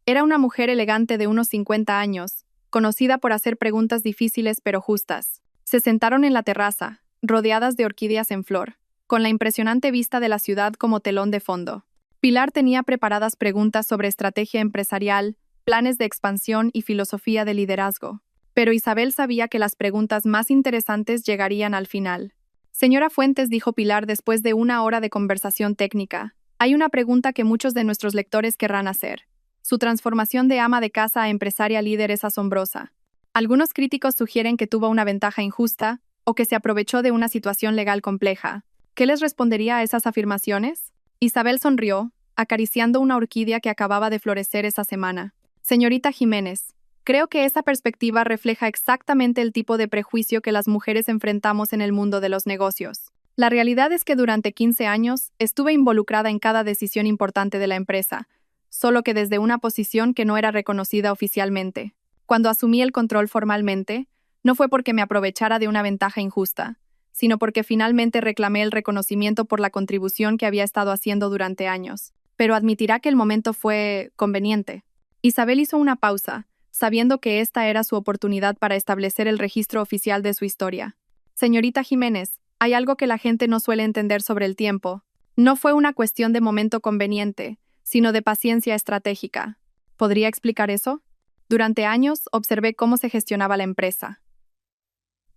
Era una mujer elegante de unos 50 años, conocida por hacer preguntas difíciles pero justas. Se sentaron en la terraza, rodeadas de orquídeas en flor, con la impresionante vista de la ciudad como telón de fondo. Pilar tenía preparadas preguntas sobre estrategia empresarial, planes de expansión y filosofía de liderazgo. Pero Isabel sabía que las preguntas más interesantes llegarían al final. Señora Fuentes, dijo Pilar después de una hora de conversación técnica, hay una pregunta que muchos de nuestros lectores querrán hacer. Su transformación de ama de casa a empresaria líder es asombrosa. Algunos críticos sugieren que tuvo una ventaja injusta o que se aprovechó de una situación legal compleja. ¿Qué les respondería a esas afirmaciones? Isabel sonrió, acariciando una orquídea que acababa de florecer esa semana. Señorita Jiménez, creo que esa perspectiva refleja exactamente el tipo de prejuicio que las mujeres enfrentamos en el mundo de los negocios. La realidad es que durante 15 años estuve involucrada en cada decisión importante de la empresa, solo que desde una posición que no era reconocida oficialmente. Cuando asumí el control formalmente, no fue porque me aprovechara de una ventaja injusta, sino porque finalmente reclamé el reconocimiento por la contribución que había estado haciendo durante años. Pero admitirá que el momento fue conveniente. Isabel hizo una pausa, sabiendo que esta era su oportunidad para establecer el registro oficial de su historia. Señorita Jiménez, hay algo que la gente no suele entender sobre el tiempo. No fue una cuestión de momento conveniente, sino de paciencia estratégica. ¿Podría explicar eso? Durante años observé cómo se gestionaba la empresa.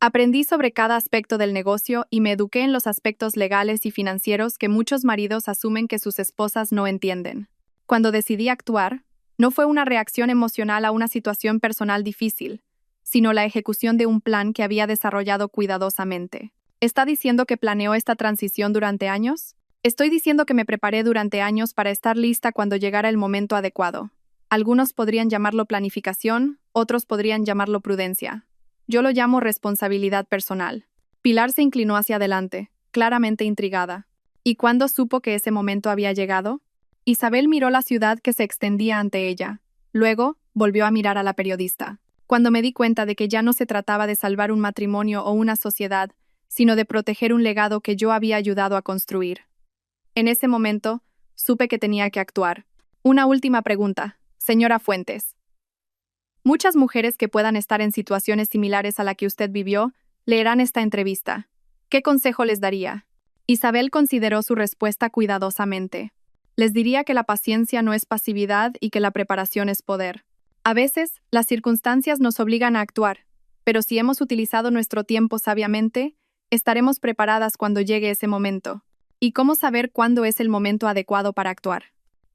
Aprendí sobre cada aspecto del negocio y me eduqué en los aspectos legales y financieros que muchos maridos asumen que sus esposas no entienden. Cuando decidí actuar, no fue una reacción emocional a una situación personal difícil, sino la ejecución de un plan que había desarrollado cuidadosamente. ¿Está diciendo que planeó esta transición durante años? Estoy diciendo que me preparé durante años para estar lista cuando llegara el momento adecuado. Algunos podrían llamarlo planificación, otros podrían llamarlo prudencia. Yo lo llamo responsabilidad personal. Pilar se inclinó hacia adelante, claramente intrigada. ¿Y cuándo supo que ese momento había llegado? Isabel miró la ciudad que se extendía ante ella. Luego, volvió a mirar a la periodista. Cuando me di cuenta de que ya no se trataba de salvar un matrimonio o una sociedad, sino de proteger un legado que yo había ayudado a construir. En ese momento, supe que tenía que actuar. Una última pregunta, señora Fuentes. Muchas mujeres que puedan estar en situaciones similares a la que usted vivió leerán esta entrevista. ¿Qué consejo les daría? Isabel consideró su respuesta cuidadosamente. Les diría que la paciencia no es pasividad y que la preparación es poder. A veces, las circunstancias nos obligan a actuar, pero si hemos utilizado nuestro tiempo sabiamente, estaremos preparadas cuando llegue ese momento. ¿Y cómo saber cuándo es el momento adecuado para actuar?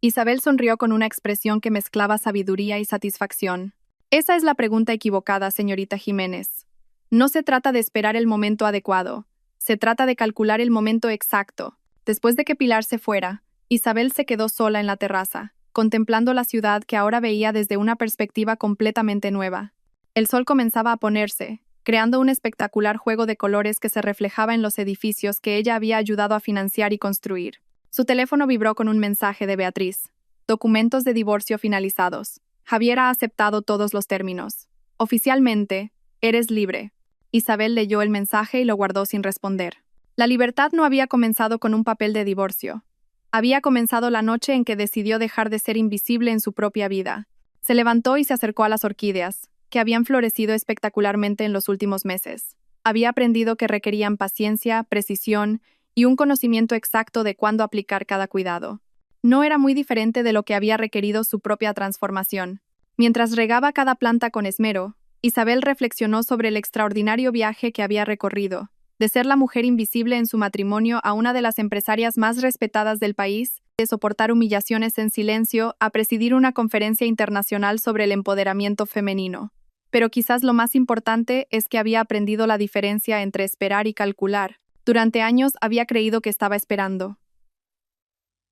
Isabel sonrió con una expresión que mezclaba sabiduría y satisfacción. Esa es la pregunta equivocada, señorita Jiménez. No se trata de esperar el momento adecuado, se trata de calcular el momento exacto. Después de que Pilar se fuera, Isabel se quedó sola en la terraza, contemplando la ciudad que ahora veía desde una perspectiva completamente nueva. El sol comenzaba a ponerse, creando un espectacular juego de colores que se reflejaba en los edificios que ella había ayudado a financiar y construir. Su teléfono vibró con un mensaje de Beatriz. Documentos de divorcio finalizados. Javier ha aceptado todos los términos. Oficialmente, eres libre. Isabel leyó el mensaje y lo guardó sin responder. La libertad no había comenzado con un papel de divorcio. Había comenzado la noche en que decidió dejar de ser invisible en su propia vida. Se levantó y se acercó a las orquídeas, que habían florecido espectacularmente en los últimos meses. Había aprendido que requerían paciencia, precisión y un conocimiento exacto de cuándo aplicar cada cuidado. No era muy diferente de lo que había requerido su propia transformación. Mientras regaba cada planta con esmero, Isabel reflexionó sobre el extraordinario viaje que había recorrido, de ser la mujer invisible en su matrimonio a una de las empresarias más respetadas del país, de soportar humillaciones en silencio a presidir una conferencia internacional sobre el empoderamiento femenino. Pero quizás lo más importante es que había aprendido la diferencia entre esperar y calcular. Durante años había creído que estaba esperando.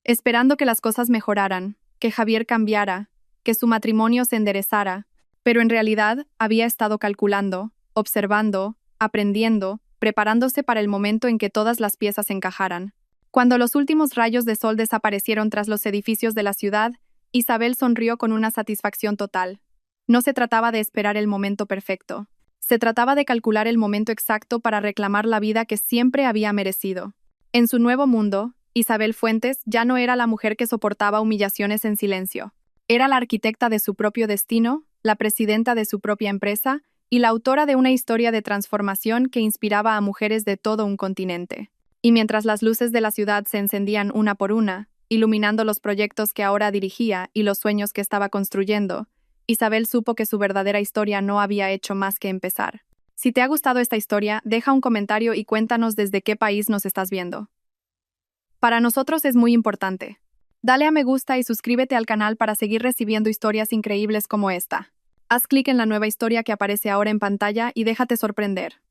Esperando que las cosas mejoraran, que Javier cambiara, que su matrimonio se enderezara, pero en realidad había estado calculando, observando, aprendiendo, preparándose para el momento en que todas las piezas encajaran. Cuando los últimos rayos de sol desaparecieron tras los edificios de la ciudad, Isabel sonrió con una satisfacción total. No se trataba de esperar el momento perfecto. Se trataba de calcular el momento exacto para reclamar la vida que siempre había merecido. En su nuevo mundo, Isabel Fuentes ya no era la mujer que soportaba humillaciones en silencio. Era la arquitecta de su propio destino, la presidenta de su propia empresa y la autora de una historia de transformación que inspiraba a mujeres de todo un continente. Y mientras las luces de la ciudad se encendían una por una, iluminando los proyectos que ahora dirigía y los sueños que estaba construyendo, Isabel supo que su verdadera historia no había hecho más que empezar. Si te ha gustado esta historia, deja un comentario y cuéntanos desde qué país nos estás viendo. Para nosotros es muy importante. Dale a me gusta y suscríbete al canal para seguir recibiendo historias increíbles como esta. Haz clic en la nueva historia que aparece ahora en pantalla y déjate sorprender.